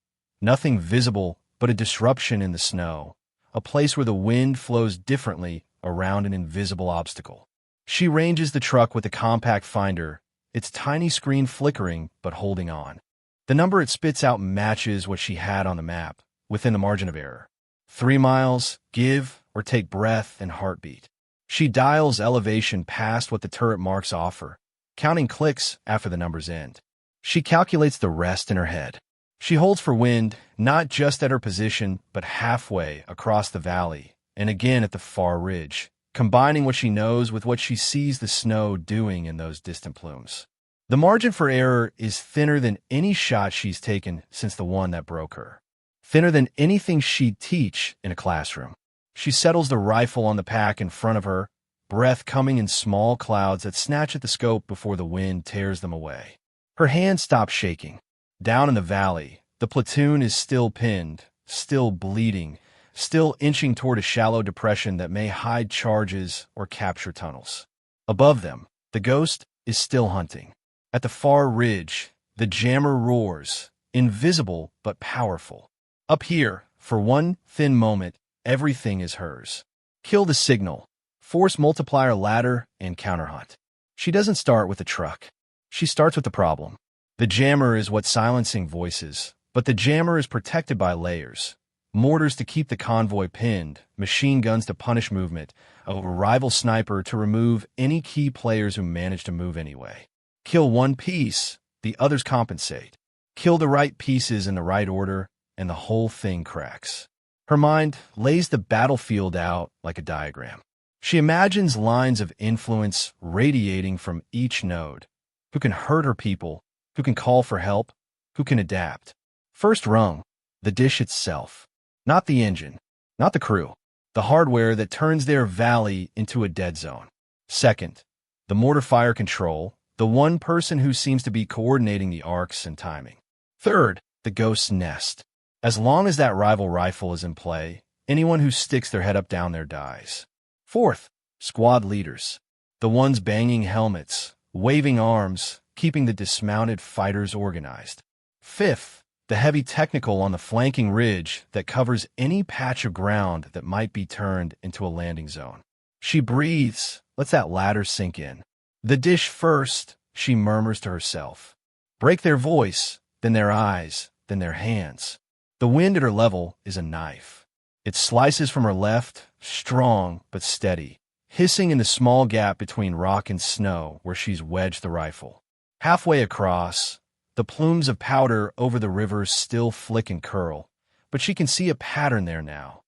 [SPEAKER 1] Nothing visible but a disruption in the snow, a place where the wind flows differently around an invisible obstacle. She ranges the truck with a compact finder, its tiny screen flickering but holding on. The number it spits out matches what she had on the map, within the margin of error. 3 miles, give or take breath and heartbeat. She dials elevation past what the turret marks offer, counting clicks after the numbers end. She calculates the rest in her head. She holds for wind, not just at her position, but halfway across the valley, and again at the far ridge, combining what she knows with what she sees the snow doing in those distant plumes. The margin for error is thinner than any shot she's taken since the one that broke her. Thinner than anything she'd teach in a classroom. She settles the rifle on the pack in front of her, breath coming in small clouds that snatch at the scope before the wind tears them away. Her hand stops shaking. Down in the valley, the platoon is still pinned, still bleeding, still inching toward a shallow depression that may hide charges or capture tunnels. Above them, the ghost is still hunting. At the far ridge, the jammer roars, invisible but powerful. Up here, for one thin moment, everything is hers. Kill the signal, force multiplier ladder, and counterhunt. She doesn't start with the truck. She starts with the problem. The jammer is what's silencing voices, but the jammer is protected by layers. Mortars to keep the convoy pinned, machine guns to punish movement, a rival sniper to remove any key players who manage to move anyway. Kill one piece, the others compensate. Kill the right pieces in the right order, and the whole thing cracks. Her mind lays the battlefield out like a diagram. She imagines lines of influence radiating from each node. Who can hurt her people? Who can call for help? Who can adapt? First rung, the dish itself. Not the engine, not the crew. The hardware that turns their valley into a dead zone. Second, the mortar fire control, the one person who seems to be coordinating the arcs and timing. Third, the ghost's nest. As long as that rival rifle is in play, anyone who sticks their head up down there dies. Fourth, squad leaders. The ones banging helmets, waving arms, keeping the dismounted fighters organized. Fifth, the heavy technical on the flanking ridge that covers any patch of ground that might be turned into a landing zone. She breathes, lets that ladder sink in. The dish first, she murmurs to herself. Break their voice, then their eyes, then their hands. The wind at her level is a knife. It slices from her left, strong but steady, hissing in the small gap between rock and snow where she's wedged the rifle. Halfway across, the plumes of powder over the river still flick and curl, but she can see a pattern there now.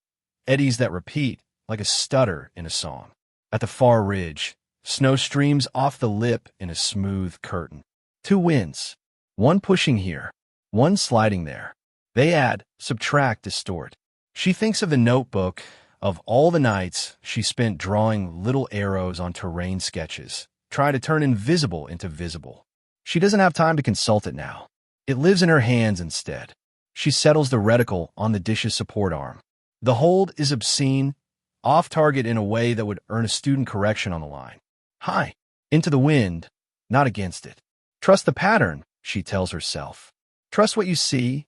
[SPEAKER 1] Eddies that repeat like a stutter in a song. At the far ridge, snow streams off the lip in a smooth curtain. 2 winds, one pushing here, one sliding there. They add, subtract, distort. She thinks of the notebook, of all the nights she spent drawing little arrows on terrain sketches, trying to turn invisible into visible. She doesn't have time to consult it now. It lives in her hands instead. She settles the reticle on the dish's support arm. The hold is obscene, off-target in a way that would earn a student correction on the line. High, into the wind, not against it. Trust the pattern, she tells herself. Trust what you see,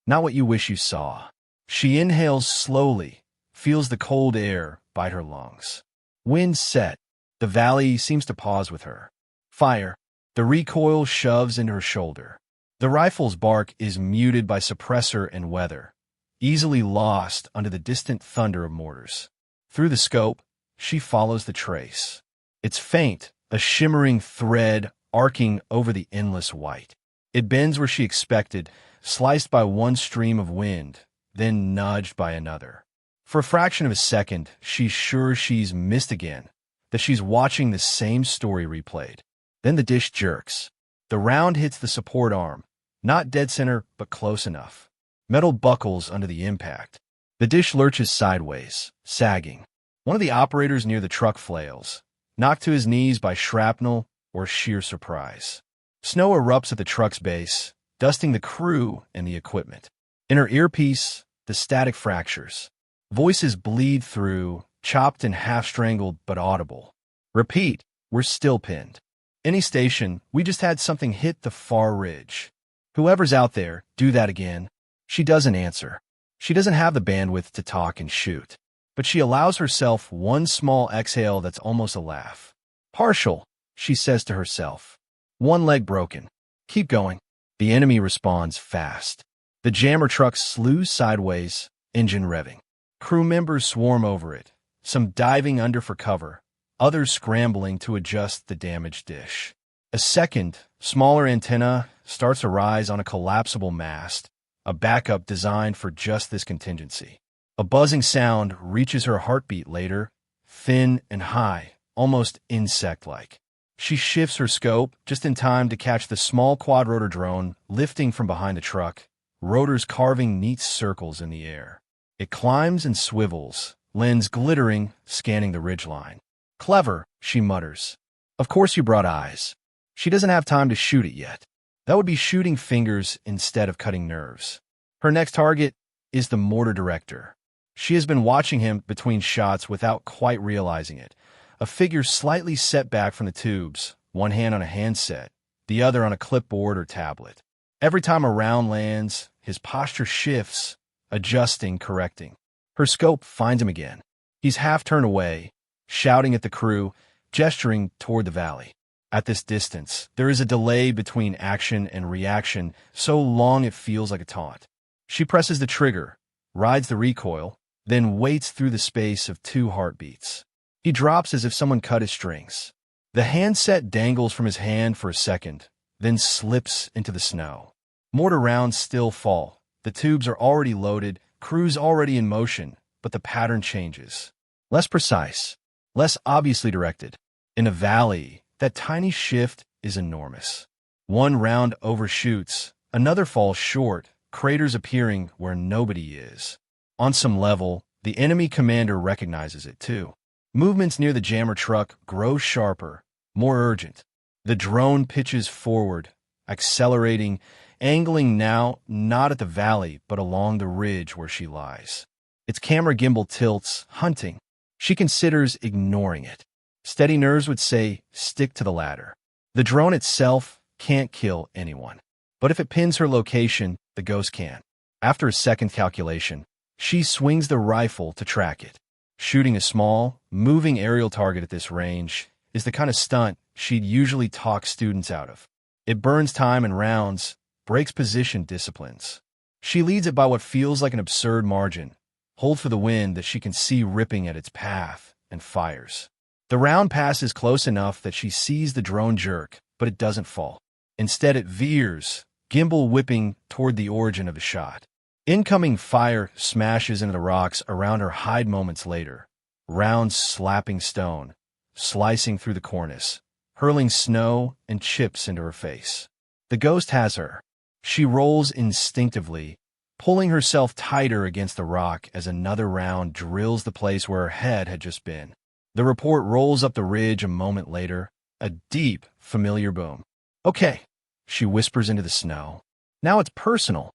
[SPEAKER 1] not what you wish you saw. She inhales slowly, feels the cold air bite her lungs. Wind set. The valley seems to pause with her. Fire. The recoil shoves into her shoulder. The rifle's bark is muted by suppressor and weather, easily lost under the distant thunder of mortars. Through the scope, she follows the trace. It's faint, a shimmering thread arcing over the endless white. It bends where she expected, sliced by one stream of wind, then nudged by another. For a fraction of a second, she's sure she's missed again, that she's watching the same story replayed. Then the dish jerks. The round hits the support arm, not dead center, but close enough. Metal buckles under the impact. The dish lurches sideways, sagging. One of the operators near the truck flails, knocked to his knees by shrapnel or sheer surprise. Snow erupts at the truck's base, dusting the crew and the equipment. In her earpiece, the static fractures. Voices bleed through, chopped and half-strangled but audible. Repeat, we're still pinned. Any station, we just had something hit the far ridge. Whoever's out there, do that again. She doesn't answer. She doesn't have the bandwidth to talk and shoot. But she allows herself one small exhale that's almost a laugh. Partial, she says to herself. One leg broken. Keep going. The enemy responds fast. The jammer truck slews sideways, engine revving. Crew members swarm over it, some diving under for cover, others scrambling to adjust the damaged dish. A second, smaller antenna starts to rise on a collapsible mast, a backup designed for just this contingency. A buzzing sound reaches her heartbeat later, thin and high, almost insect-like. She shifts her scope just in time to catch the small quadrotor drone lifting from behind the truck, rotors carving neat circles in the air. It climbs and swivels, lens glittering, scanning the ridgeline. Clever, she mutters. Of course you brought eyes. She doesn't have time to shoot it yet. That would be shooting fingers instead of cutting nerves. Her next target is the mortar director. She has been watching him between shots without quite realizing it. A figure slightly set back from the tubes, one hand on a handset, the other on a clipboard or tablet. Every time a round lands, his posture shifts, adjusting, correcting. Her scope finds him again. He's half turned away, shouting at the crew, gesturing toward the valley. At this distance, there is a delay between action and reaction, so long it feels like a taunt. She presses the trigger, rides the recoil, then waits through the space of 2 heartbeats. He drops as if someone cut his strings. The handset dangles from his hand for a second, then slips into the snow. Mortar rounds still fall. The tubes are already loaded, crews already in motion, but the pattern changes. Less precise, less obviously directed. In a valley, that tiny shift is enormous. One round overshoots, another falls short, craters appearing where nobody is. On some level, the enemy commander recognizes it too. Movements near the jammer truck grow sharper, more urgent. The drone pitches forward, accelerating, angling now not at the valley but along the ridge where she lies. Its camera gimbal tilts, hunting. She considers ignoring it. Steady nerves would say, stick to the ladder. The drone itself can't kill anyone. But if it pins her location, the ghost can. After a second calculation, she swings the rifle to track it. Shooting a small, moving aerial target at this range is the kind of stunt she'd usually talk students out of. It burns time and rounds, breaks position disciplines. She leads it by what feels like an absurd margin, hold for the wind that she can see ripping at its path, and fires. The round passes close enough that she sees the drone jerk, but it doesn't fall. Instead it veers, gimbal whipping toward the origin of the shot. Incoming fire smashes into the rocks around her hide moments later, rounds slapping stone, slicing through the cornice, hurling snow and chips into her face. The ghost has her. She rolls instinctively, pulling herself tighter against the rock as another round drills the place where her head had just been. The report rolls up the ridge a moment later, a deep, familiar boom. Okay, she whispers into the snow. Now it's personal.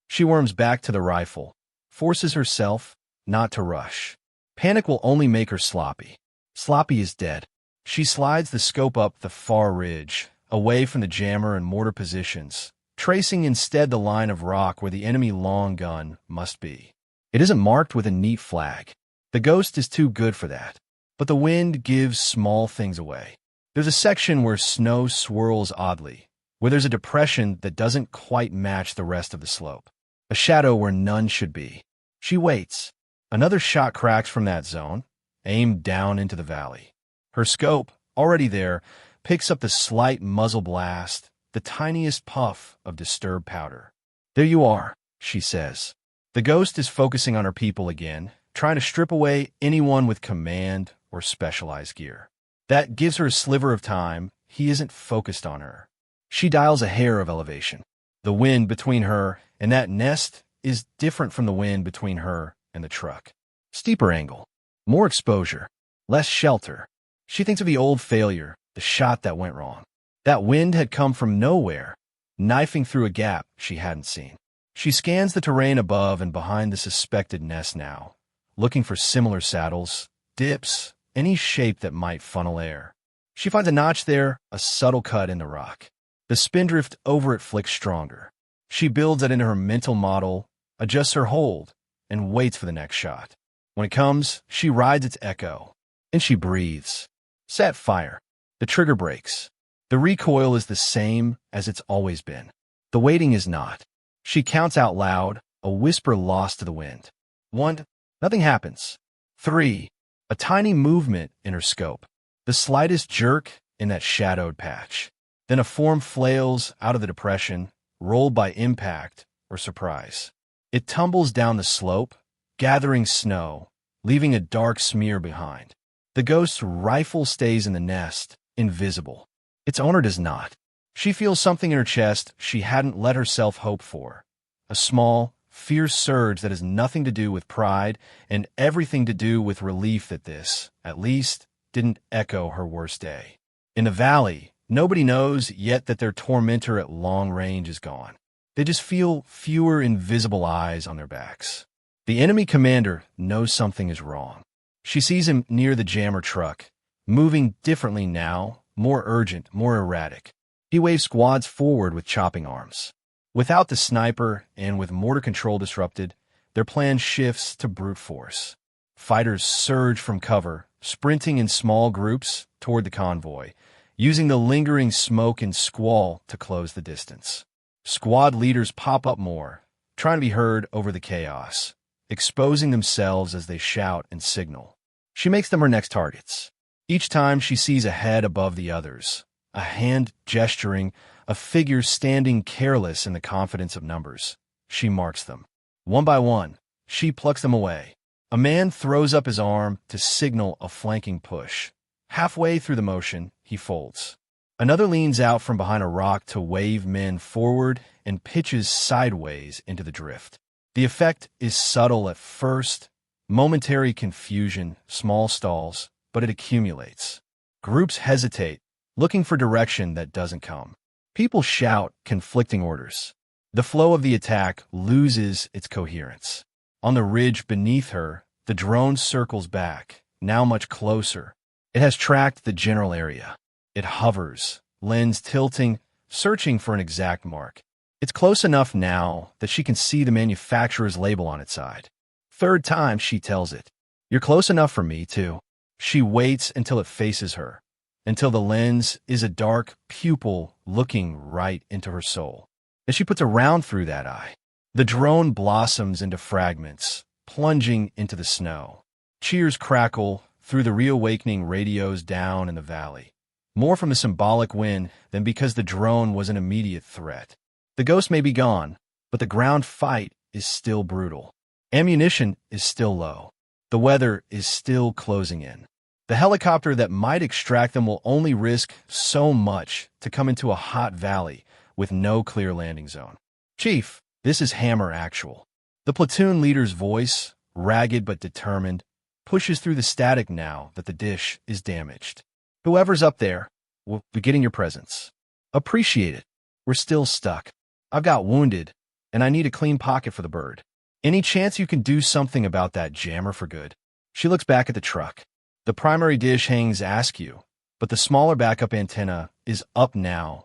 [SPEAKER 1] She worms back to the rifle, forces herself not to rush. Panic will only make her sloppy. Sloppy is dead. She slides the scope up the far ridge, away from the jammer and mortar positions, tracing instead the line of rock where the enemy long gun must be. It isn't marked with a neat flag. The ghost is too good for that. But the wind gives small things away. There's a section where snow swirls oddly, where there's a depression that doesn't quite match the rest of the slope. A shadow where none should be. She waits. Another shot cracks from that zone, aimed down into the valley. Her scope, already there, picks up the slight muzzle blast, the tiniest puff of disturbed powder. There you are, she says. The ghost is focusing on her people again, trying to strip away anyone with command or specialized gear. That gives her a sliver of time. He isn't focused on her. She dials a hair of elevation. The wind between her and that nest is different from the wind between her and the truck. Steeper angle, more exposure, less shelter. She thinks of the old failure, the shot that went wrong. That wind had come from nowhere, knifing through a gap she hadn't seen. She scans the terrain above and behind the suspected nest now, looking for similar saddles, dips, any shape that might funnel air. She finds a notch there, a subtle cut in the rock. The spindrift over it flicks stronger. She builds it into her mental model, adjusts her hold, and waits for the next shot. When it comes, she rides its echo, and she breathes. Set fire. The trigger breaks. The recoil is the same as it's always been. The waiting is not. She counts out loud, a whisper lost to the wind. 1. Nothing happens. 3. A tiny movement in her scope. The slightest jerk in that shadowed patch. Then a form flails out of the depression, rolled by impact or surprise. It tumbles down the slope, gathering snow, leaving a dark smear behind. The ghost's rifle stays in the nest, invisible. Its owner does not. She feels something in her chest she hadn't let herself hope for. A small, fierce surge that has nothing to do with pride and everything to do with relief that this, at least, didn't echo her worst day. In the valley, nobody knows yet that their tormentor at long range is gone. They just feel fewer invisible eyes on their backs. The enemy commander knows something is wrong. She sees him near the jammer truck, moving differently now, more urgent, more erratic. He waves squads forward with chopping arms. Without the sniper and with mortar control disrupted, their plan shifts to brute force. Fighters surge from cover, sprinting in small groups toward the convoy, using the lingering smoke and squall to close the distance. Squad leaders pop up more, trying to be heard over the chaos, exposing themselves as they shout and signal. She makes them her next targets. Each time she sees a head above the others, a hand gesturing, a figure standing careless in the confidence of numbers. She marks them. One by one, she plucks them away. A man throws up his arm to signal a flanking push. Halfway through the motion, he folds. Another leans out from behind a rock to wave men forward and pitches sideways into the drift. The effect is subtle at first, momentary confusion, small stalls, but it accumulates. Groups hesitate, looking for direction that doesn't come. People shout conflicting orders. The flow of the attack loses its coherence. On the ridge beneath her, the drone circles back, now much closer. It has tracked the general area. It hovers, lens tilting, searching for an exact mark. It's close enough now that she can see the manufacturer's label on its side. Third time, she tells it. You're close enough for me, too. She waits until it faces her, until the lens is a dark pupil looking right into her soul. As she puts a round through that eye, the drone blossoms into fragments, plunging into the snow. Cheers crackle through the reawakening radios down in the valley, more from the symbolic win than because the drone was an immediate threat. The ghost may be gone, but the ground fight is still brutal. Ammunition is still low. The weather is still closing in. The helicopter that might extract them will only risk so much to come into a hot valley with no clear landing zone. Chief, this is Hammer Actual. The platoon leader's voice, ragged but determined, pushes through the static now that the dish is damaged. Whoever's up there will be getting your presence. Appreciate it. We're still stuck. I've got wounded, and I need a clean pocket for the bird. Any chance you can do something about that jammer for good? She looks back at the truck. The primary dish hangs askew, but the smaller backup antenna is up now,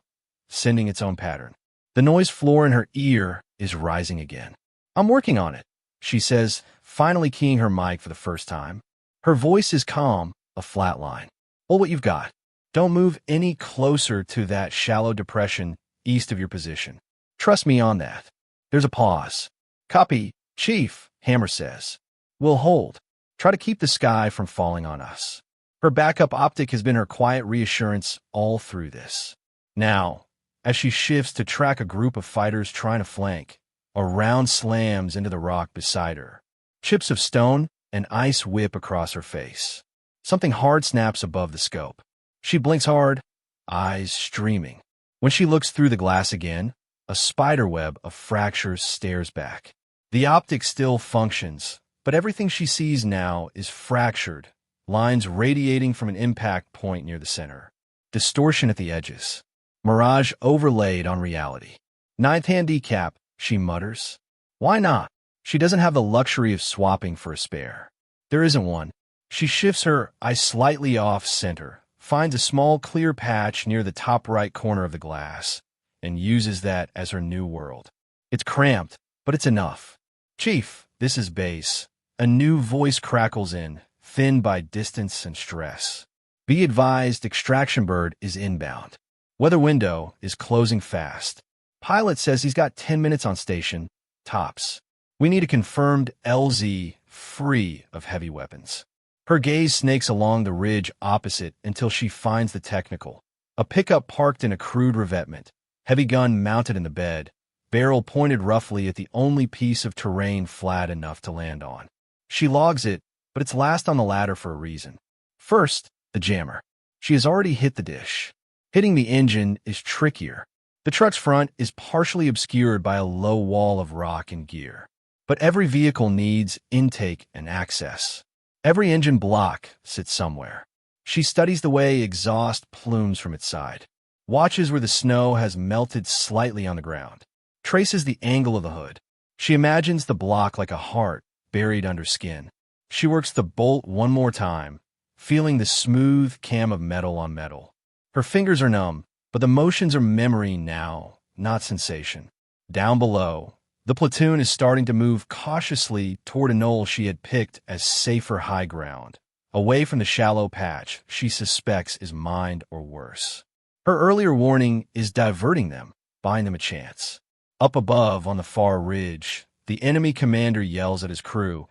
[SPEAKER 1] sending its own pattern. The noise floor in her ear is rising again. I'm working on it, she says, finally keying her mic for the first time. Her voice is calm, a flat line. Hold what you've got. Don't move any closer to that shallow depression east of your position. Trust me on that. There's a pause. Copy, Chief, Hammer says. We'll hold. Try to keep the sky from falling on us. Her backup optic has been her quiet reassurance all through this. Now, as she shifts to track a group of fighters trying to flank, a round slams into the rock beside her. Chips of stone and ice whip across her face. Something hard snaps above the scope. She blinks hard, eyes streaming. When she looks through the glass again, a spiderweb of fractures stares back. The optic still functions, but everything she sees now is fractured, lines radiating from an impact point near the center. Distortion at the edges. Mirage overlaid on reality. Ninth hand decap, she mutters. Why not? She doesn't have the luxury of swapping for a spare. There isn't one. She shifts her eye slightly off center, finds a small clear patch near the top right corner of the glass, and uses that as her new world. It's cramped, but it's enough. Chief, this is base. A new voice crackles in, thinned by distance and stress. Be advised, extraction bird is inbound. Weather window is closing fast. Pilot says he's got 10 minutes on station, tops. We need a confirmed LZ free of heavy weapons. Her gaze snakes along the ridge opposite until she finds the technical. A pickup parked in a crude revetment, heavy gun mounted in the bed, barrel pointed roughly at the only piece of terrain flat enough to land on. She logs it, but it's last on the ladder for a reason. First, the jammer. She has already hit the dish. Hitting the engine is trickier. The truck's front is partially obscured by a low wall of rock and gear. But every vehicle needs intake and access. Every engine block sits somewhere. She studies the way exhaust plumes from its side, watches where the snow has melted slightly on the ground, traces the angle of the hood. She imagines the block like a heart buried under skin. She works the bolt one more time, feeling the smooth cam of metal on metal. Her fingers are numb, but the motions are memory now, not sensation. Down below, the platoon is starting to move cautiously toward a knoll she had picked as safer high ground, away from the shallow patch she suspects is mined or worse. Her earlier warning is diverting them, buying them a chance. Up above on the far ridge, the enemy commander yells at his crew,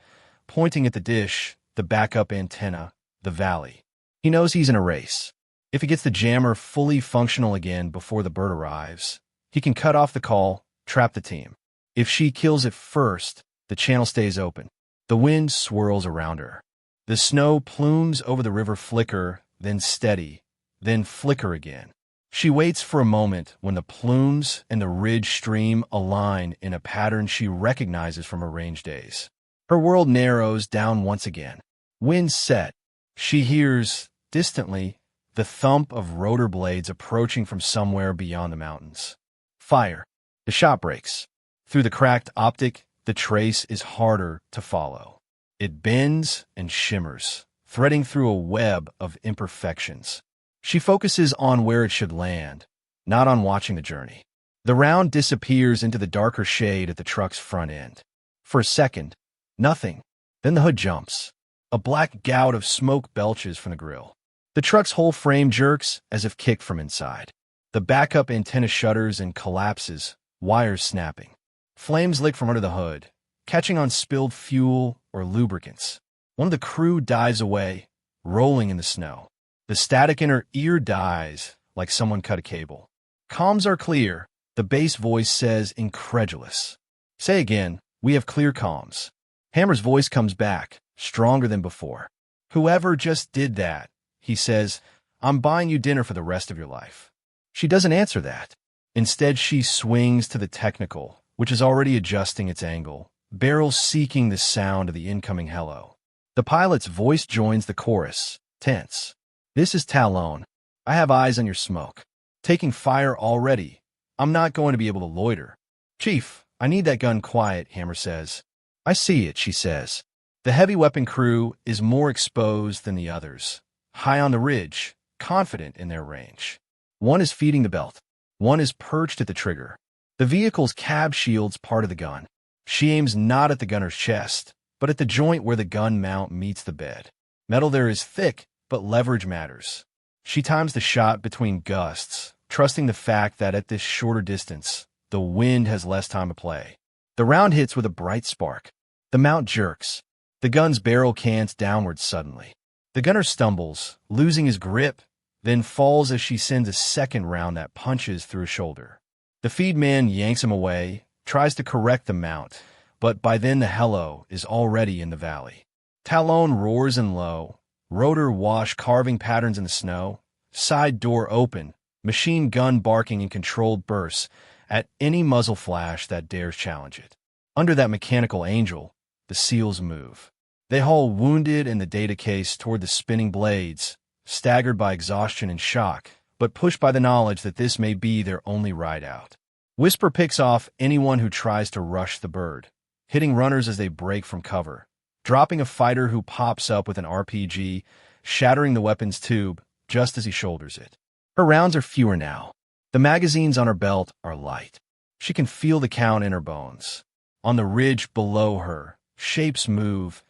[SPEAKER 1] pointing at the dish, the backup antenna, the valley. He knows he's in a race. If he gets the jammer fully functional again before the bird arrives, he can cut off the call, trap the team. If she kills it first, the channel stays open. The wind swirls around her. The snow plumes over the river flicker, then steady, then flicker again. She waits for a moment when the plumes and the ridge stream align in a pattern she recognizes from her range days. Her world narrows down once again. Wind set. She hears, distantly, the thump of rotor blades approaching from somewhere beyond the mountains. Fire. The shot breaks. Through the cracked optic, the trace is harder to follow. It bends and shimmers, threading through a web of imperfections. She focuses on where it should land, not on watching the journey. The round disappears into the darker shade at the truck's front end. For a second, nothing. Then the hood jumps. A black gout of smoke belches from the grill. The truck's whole frame jerks as if kicked from inside. The backup antenna shudders and collapses, wires snapping. Flames lick from under the hood, catching on spilled fuel or lubricants. One of the crew dives away, rolling in the snow. The static in her ear dies like someone cut a cable. Comms are clear, the bass voice says, incredulous. Say again, we have clear comms. Hammer's voice comes back, stronger than before. Whoever just did that, he says, I'm buying you dinner for the rest of your life. She doesn't answer that. Instead, she swings to the technical, which is already adjusting its angle, barrels seeking the sound of the incoming hello. The pilot's voice joins the chorus, tense. This is Talon. I have eyes on your smoke. Taking fire already. I'm not going to be able to loiter. Chief, I need that gun quiet, Hammer says. I see it, she says. The heavy weapon crew is more exposed than the others, high on the ridge, confident in their range. One is feeding the belt. One is perched at the trigger. The vehicle's cab shield's part of the gun. She aims not at the gunner's chest, but at the joint where the gun mount meets the bed. Metal there is thick, but leverage matters. She times the shot between gusts, trusting the fact that at this shorter distance, the wind has less time to play. The round hits with a bright spark. The mount jerks. The gun's barrel cants downward suddenly. The gunner stumbles, losing his grip, then falls as she sends a second round that punches through his shoulder. The feed man yanks him away, tries to correct the mount, but by then the hello is already in the valley. Talon roars and low, rotor wash carving patterns in the snow, side door open, machine gun barking in controlled bursts at any muzzle flash that dares challenge it. Under that mechanical angel, the SEALs move. They haul wounded in the data case toward the spinning blades, staggered by exhaustion and shock, but pushed by the knowledge that this may be their only ride out. Whisper picks off anyone who tries to rush the bird, hitting runners as they break from cover, dropping a fighter who pops up with an RPG, shattering the weapon's tube just as he shoulders it. Her rounds are fewer now. The magazines on her belt are light. She can feel the count in her bones. On the ridge below her, shapes move.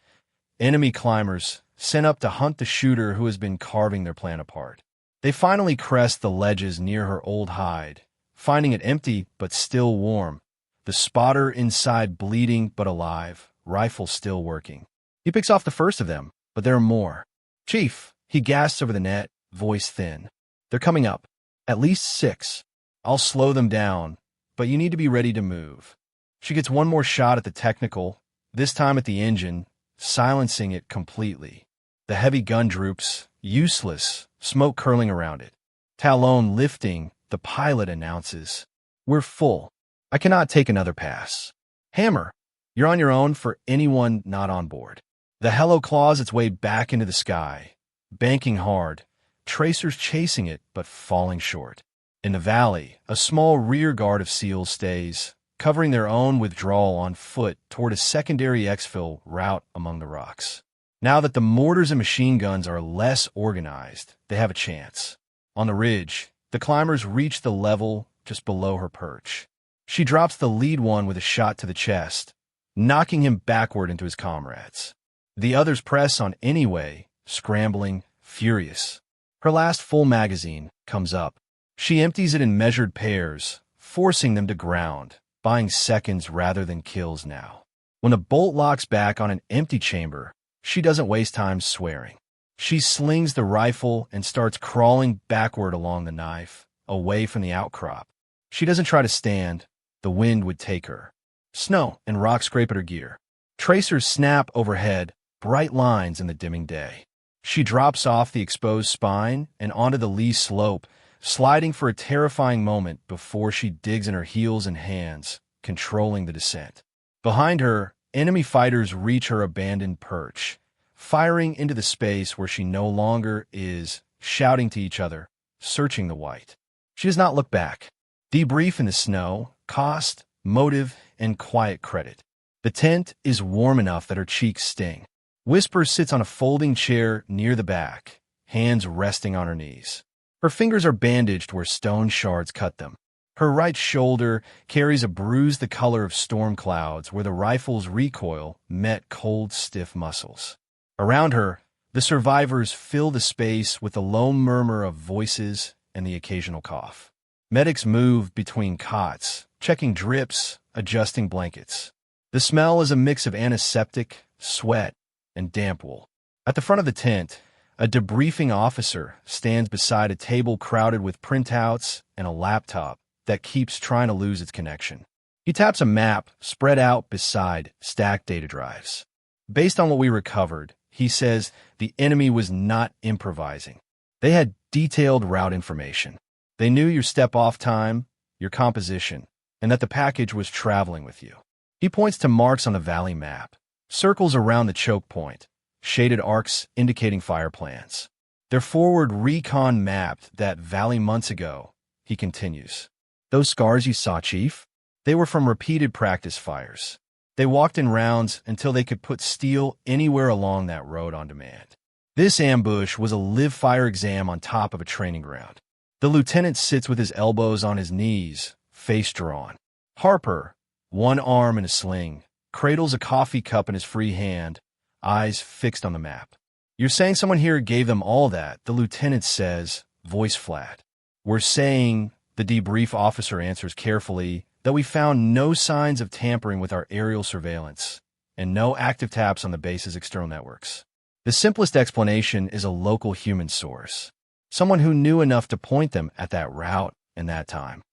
[SPEAKER 1] Enemy climbers, sent up to hunt the shooter who has been carving their plan apart. They finally crest the ledges near her old hide, finding it empty but still warm. The spotter inside bleeding but alive, rifle still working. He picks off the first of them, but there are more. "Chief," he gasps over the net, voice thin. "They're coming up. At least 6. I'll slow them down, but you need to be ready to move." She gets one more shot at the technical, this time at the engine, silencing it completely. The heavy gun droops, useless, smoke curling around it. Talon lifting, the pilot announces, "We're full. I cannot take another pass. Hammer, you're on your own for anyone not on board." The hello claws its way back into the sky, banking hard, tracers chasing it but falling short. In the valley, a small rear guard of SEALs stays, covering their own withdrawal on foot toward a secondary exfil route among the rocks. Now that the mortars and machine guns are less organized, they have a chance. On the ridge, the climbers reach the level just below her perch. She drops the lead one with a shot to the chest, knocking him backward into his comrades. The others press on anyway, scrambling, furious. Her last full magazine comes up. She empties it in measured pairs, forcing them to ground, buying seconds rather than kills now. When the bolt locks back on an empty chamber, she doesn't waste time swearing. She slings the rifle and starts crawling backward along the knife, away from the outcrop. She doesn't try to stand. The wind would take her. Snow and rock scrape at her gear. Tracers snap overhead, bright lines in the dimming day. She drops off the exposed spine and onto the lee slope, sliding for a terrifying moment before she digs in her heels and hands, controlling the descent. Behind her, enemy fighters reach her abandoned perch, firing into the space where she no longer is, shouting to each other, searching the white. She does not look back. Debrief in the snow, cost, motive, and quiet credit. The tent is warm enough that her cheeks sting. Whisper sits on a folding chair near the back, hands resting on her knees. Her fingers are bandaged where stone shards cut them. Her right shoulder carries a bruise the color of storm clouds where the rifle's recoil met cold, stiff muscles. Around her, the survivors fill the space with the low murmur of voices and the occasional cough. Medics move between cots, checking drips, adjusting blankets. The smell is a mix of antiseptic, sweat, and damp wool. At the front of the tent, a debriefing officer stands beside a table crowded with printouts and a laptop that keeps trying to lose its connection. He taps a map spread out beside stacked data drives. Based on what we recovered, he says the enemy was not improvising. They had detailed route information. They knew your step-off time, your composition, and that the package was traveling with you. He points to marks on the valley map, circles around the choke point, shaded arcs indicating fire plans. Their forward recon mapped that valley months ago, he continues. Those scars you saw, Chief? They were from repeated practice fires. They walked in rounds until they could put steel anywhere along that road on demand. This ambush was a live-fire exam on top of a training ground. The lieutenant sits with his elbows on his knees, face drawn. Harper, one arm in a sling, cradles a coffee cup in his free hand, eyes fixed on the map. You're saying someone here gave them all that, the lieutenant says, voice flat. We're saying, the debrief officer answers carefully, that we found no signs of tampering with our aerial surveillance and no active taps on the base's external networks. The simplest explanation is a local human source, someone who knew enough to point them at that route and that time.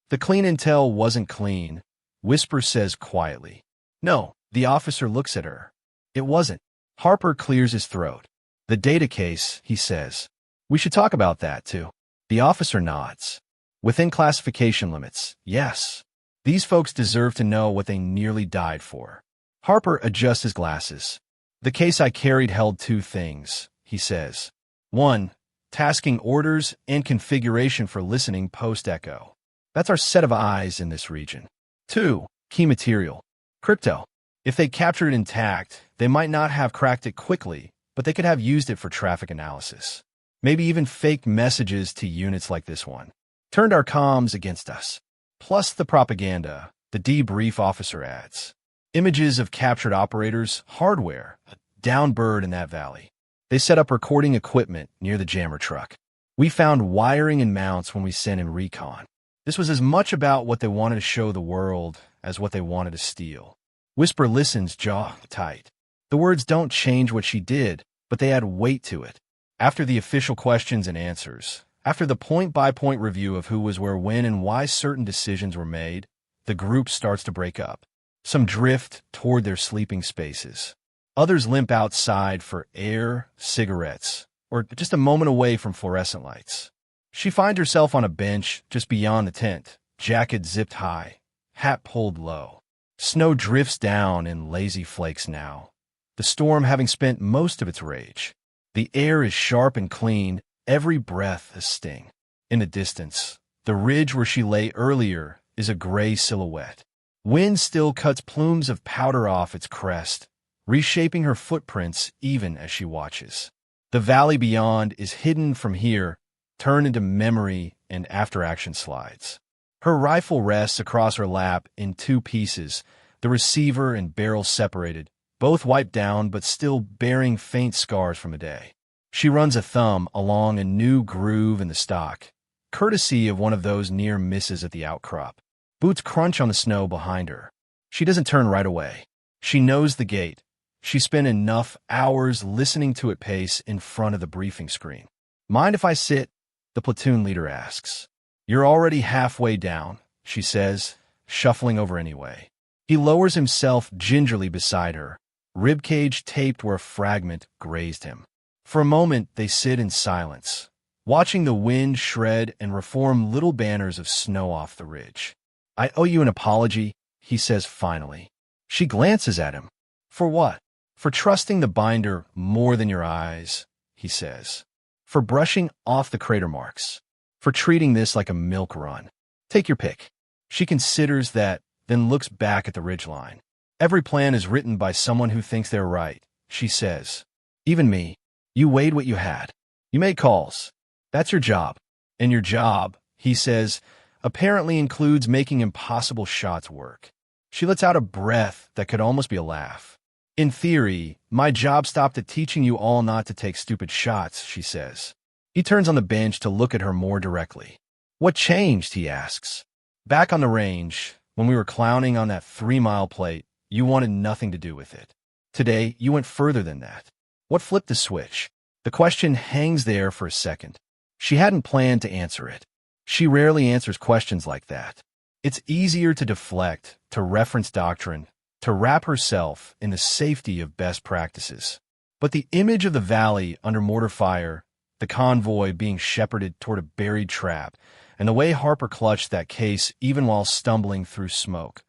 [SPEAKER 1] The clean intel wasn't clean, Whisper says quietly. No, the officer looks at her. It wasn't. Harper clears his throat. The data case, he says. We should talk about that, too. The officer nods. Within classification limits, yes. These folks deserve to know what they nearly died for. Harper adjusts his glasses. The case I carried held two things, he says. 1, tasking orders and configuration for listening post-echo. That's our set of eyes in this region. 2, key material. Crypto. If they captured it intact, they might not have cracked it quickly, but they could have used it for traffic analysis. Maybe even faked messages to units like this one. Turned our comms against us. Plus the propaganda, the debrief officer adds. Images of captured operators, hardware, a downed bird in that valley. They set up recording equipment near the jammer truck. We found wiring and mounts when we sent in recon. This was as much about what they wanted to show the world as what they wanted to steal. Whisper listens, jaw tight. The words don't change what she did, but they add weight to it. After the official questions and answers, after the point-by-point review of who was where when and why certain decisions were made, the group starts to break up. Some drift toward their sleeping spaces. Others limp outside for air, cigarettes, or just a moment away from fluorescent lights. She finds herself on a bench just beyond the tent, jacket zipped high, hat pulled low. Snow drifts down in lazy flakes now, the storm having spent most of its rage. The air is sharp and clean, every breath a sting. In the distance, the ridge where she lay earlier is a gray silhouette. Wind still cuts plumes of powder off its crest, reshaping her footprints even as she watches. The valley beyond is hidden from here, turned into memory and after-action slides. Her rifle rests across her lap in two pieces, the receiver and barrel separated, both wiped down but still bearing faint scars from a day. She runs a thumb along a new groove in the stock, courtesy of one of those near misses at the outcrop. Boots crunch on the snow behind her. She doesn't turn right away. She knows the gate. She spent enough hours listening to it pace in front of the briefing screen. Mind if I sit? The platoon leader asks. You're already halfway down, she says, shuffling over anyway. He lowers himself gingerly beside her, ribcage taped where a fragment grazed him. For a moment, they sit in silence, watching the wind shred and reform little banners of snow off the ridge. I owe you an apology, he says finally. She glances at him. For what? For trusting the binder more than your eyes, he says. For brushing off the crater marks. For treating this like a milk run. Take your pick. She considers that, then looks back at the ridgeline. Every plan is written by someone who thinks they're right, she says. Even me. You weighed what you had. You made calls. That's your job. And your job, he says, apparently includes making impossible shots work. She lets out a breath that could almost be a laugh. In theory, my job stopped at teaching you all not to take stupid shots, she says. He turns on the bench to look at her more directly. What changed, he asks. Back on the range, when we were clowning on that 3-mile plate, you wanted nothing to do with it. Today, you went further than that. What flipped the switch? The question hangs there for a second. She hadn't planned to answer it. She rarely answers questions like that. It's easier to deflect, to reference doctrine, to wrap herself in the safety of best practices. But the image of the valley under mortar fire, the convoy being shepherded toward a buried trap, and the way Harper clutched that case even while stumbling through smoke,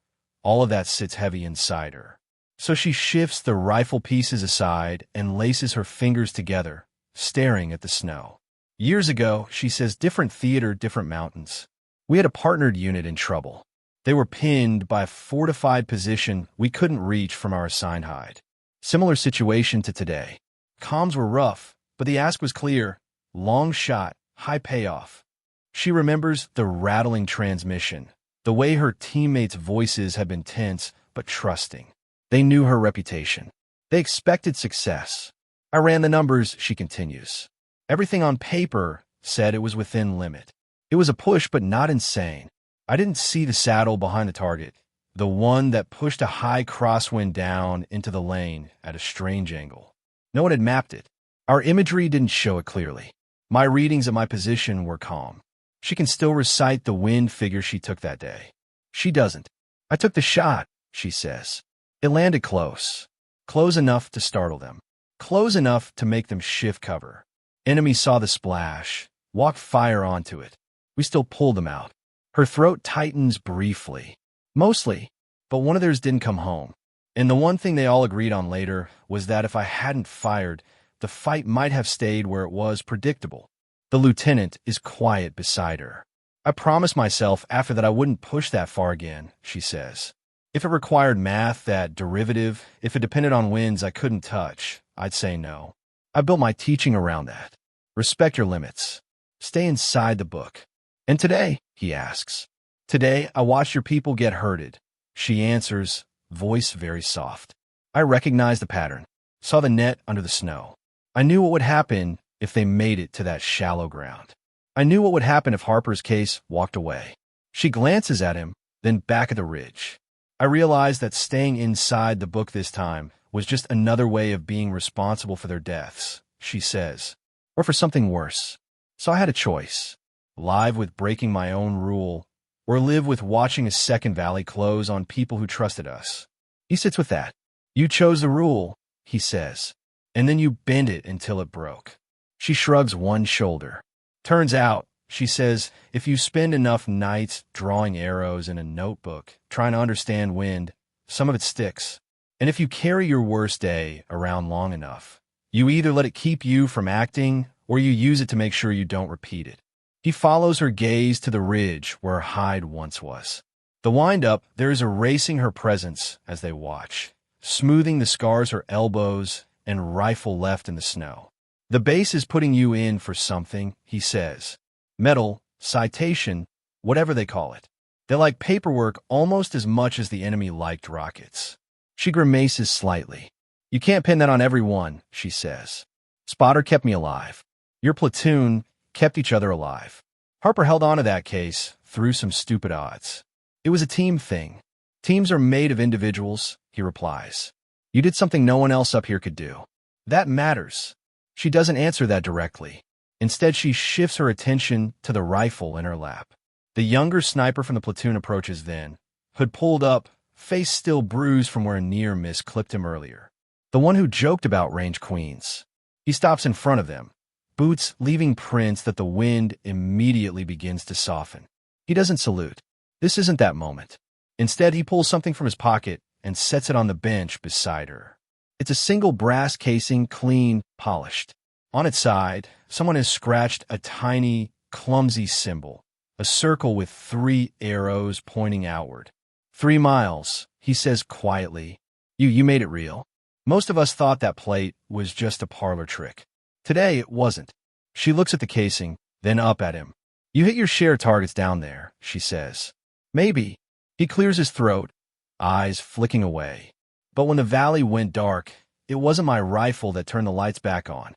[SPEAKER 1] all of that sits heavy inside her. So she shifts the rifle pieces aside and laces her fingers together, staring at the snow. Years ago, she says, different theater, different mountains. We had a partnered unit in trouble. They were pinned by a fortified position we couldn't reach from our assigned hide. Similar situation to today. Comms were rough, but the ask was clear. Long shot, high payoff. She remembers the rattling transmission, the way her teammates' voices had been tense but trusting. They knew her reputation. They expected success. I ran the numbers, she continues. Everything on paper said it was within limit. It was a push, but not insane. I didn't see the saddle behind the target, the one that pushed a high crosswind down into the lane at a strange angle. No one had mapped it. Our imagery didn't show it clearly. My readings at my position were calm. She can still recite the wind figure she took that day. She doesn't. I took the shot, she says. It landed close. Close enough to startle them. Close enough to make them shift cover. Enemy saw the splash, walked fire onto it. We still pulled them out. Her throat tightens briefly. Mostly, but one of theirs didn't come home. And the one thing they all agreed on later was that if I hadn't fired, the fight might have stayed where it was predictable. The lieutenant is quiet beside her. I promised myself after that I wouldn't push that far again, she says. If it required math, that derivative, if it depended on winds I couldn't touch, I'd say no. I built my teaching around that. Respect your limits. Stay inside the book. And today, he asks. Today, I watched your people get hurted. She answers, voice very soft. I recognized the pattern. Saw the net under the snow. I knew what would happen if they made it to that shallow ground. I knew what would happen if Harper's case walked away. She glances at him, then back at the ridge. I realized that staying inside the book this time was just another way of being responsible for their deaths, she says, or for something worse. So I had a choice. Live with breaking my own rule, or live with watching a second valley close on people who trusted us. He sits with that. You chose the rule, he says, and then you bend it until it broke. She shrugs one shoulder. Turns out, she says, if you spend enough nights drawing arrows in a notebook, trying to understand wind, some of it sticks. And if you carry your worst day around long enough, you either let it keep you from acting, or you use it to make sure you don't repeat it. He follows her gaze to the ridge where her hide once was. The wind-up, there is erasing her presence as they watch, smoothing the scars her elbows and rifle left in the snow. The base is putting you in for something, he says. Medal, citation, whatever they call it. They like paperwork almost as much as the enemy liked rockets. She grimaces slightly. You can't pin that on everyone, she says. Spotter kept me alive. Your platoon kept each other alive. Harper held on to that case through some stupid odds. It was a team thing. Teams are made of individuals, he replies. You did something no one else up here could do. That matters. She doesn't answer that directly. Instead, she shifts her attention to the rifle in her lap. The younger sniper from the platoon approaches then, hood pulled up, face still bruised from where a near miss clipped him earlier. The one who joked about range queens. He stops in front of them, boots leaving prints that the wind immediately begins to soften. He doesn't salute. This isn't that moment. Instead, he pulls something from his pocket and sets it on the bench beside her. It's a single brass casing, clean, polished. On its side, someone has scratched a tiny, clumsy symbol, a circle with 3 arrows pointing outward. 3 miles, he says quietly. You made it real. Most of us thought that plate was just a parlor trick. Today, it wasn't. She looks at the casing, then up at him. You hit your share of targets down there, she says. Maybe. He clears his throat, eyes flicking away. But when the valley went dark, it wasn't my rifle that turned the lights back on.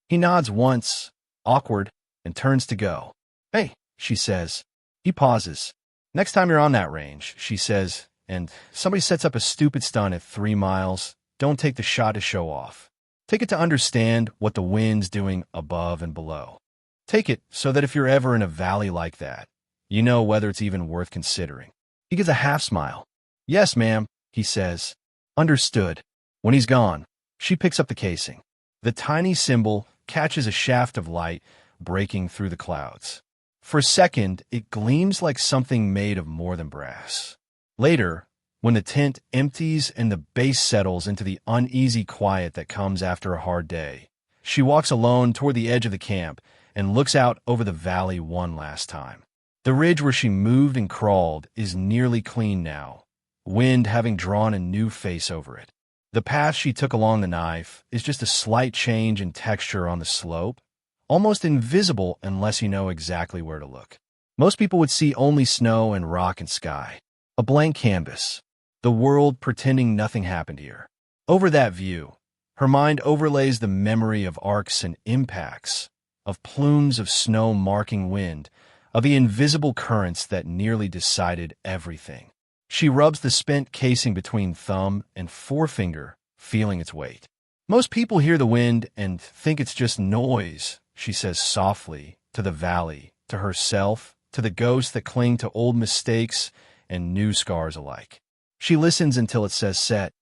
[SPEAKER 1] He nods once, awkward, and turns to go. Hey, she says. He pauses. Next time you're on that range, she says, and somebody sets up a stupid stunt at 3 miles, don't take the shot to show off. Take it to understand what the wind's doing above and below. Take it so that if you're ever in a valley like that, you know whether it's even worth considering. He gives a half smile. Yes, ma'am, he says. Understood. When he's gone, she picks up the casing. The tiny symbol catches a shaft of light breaking through the clouds. For a second, it gleams like something made of more than brass. Later, when the tent empties and the base settles into the uneasy quiet that comes after a hard day, she walks alone toward the edge of the camp and looks out over the valley one last time. The ridge where she moved and crawled is nearly clean now, wind having drawn a new face over it. The path she took along the knife is just a slight change in texture on the slope, almost invisible unless you know exactly where to look. Most people would see only snow and rock and sky, a blank canvas, the world pretending nothing happened here. Over that view, Her mind overlays the memory of arcs and impacts, of plumes of snow marking wind, of the invisible currents that nearly decided everything. She rubs the spent casing between thumb and forefinger, feeling its weight. Most people hear the wind and think it's just noise, she says softly, to the valley, to herself, to the ghosts that cling to old mistakes and new scars alike. She listens until it says set.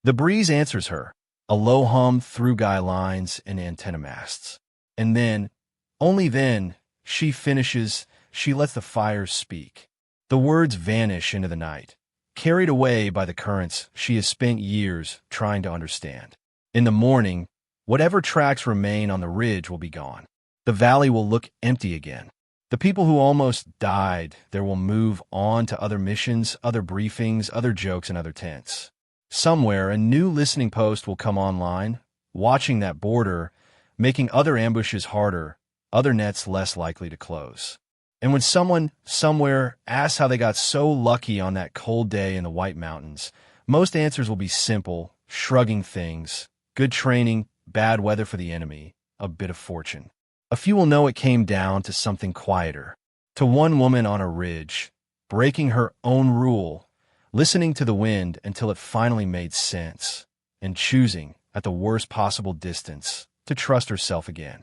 [SPEAKER 1] The breeze answers her, a low hum through guy lines and antenna masts. And then, only then, she finishes, she lets the fires speak. The words vanish into the night, carried away by the currents she has spent years trying to understand. In the morning, whatever tracks remain on the ridge will be gone. The valley will look empty again. The people who almost died there will move on to other missions, other briefings, other jokes, and other tents. Somewhere, a new listening post will come online, watching that border, making other ambushes harder, other nets less likely to close. And when someone, somewhere, asks how they got so lucky on that cold day in the White Mountains, most answers will be simple, shrugging things, good training, bad weather for the enemy, a bit of fortune. A few will know it came down to something quieter, to one woman on a ridge, breaking her own rule, listening to the wind until it finally made sense, and choosing, at the worst possible distance, to trust herself again.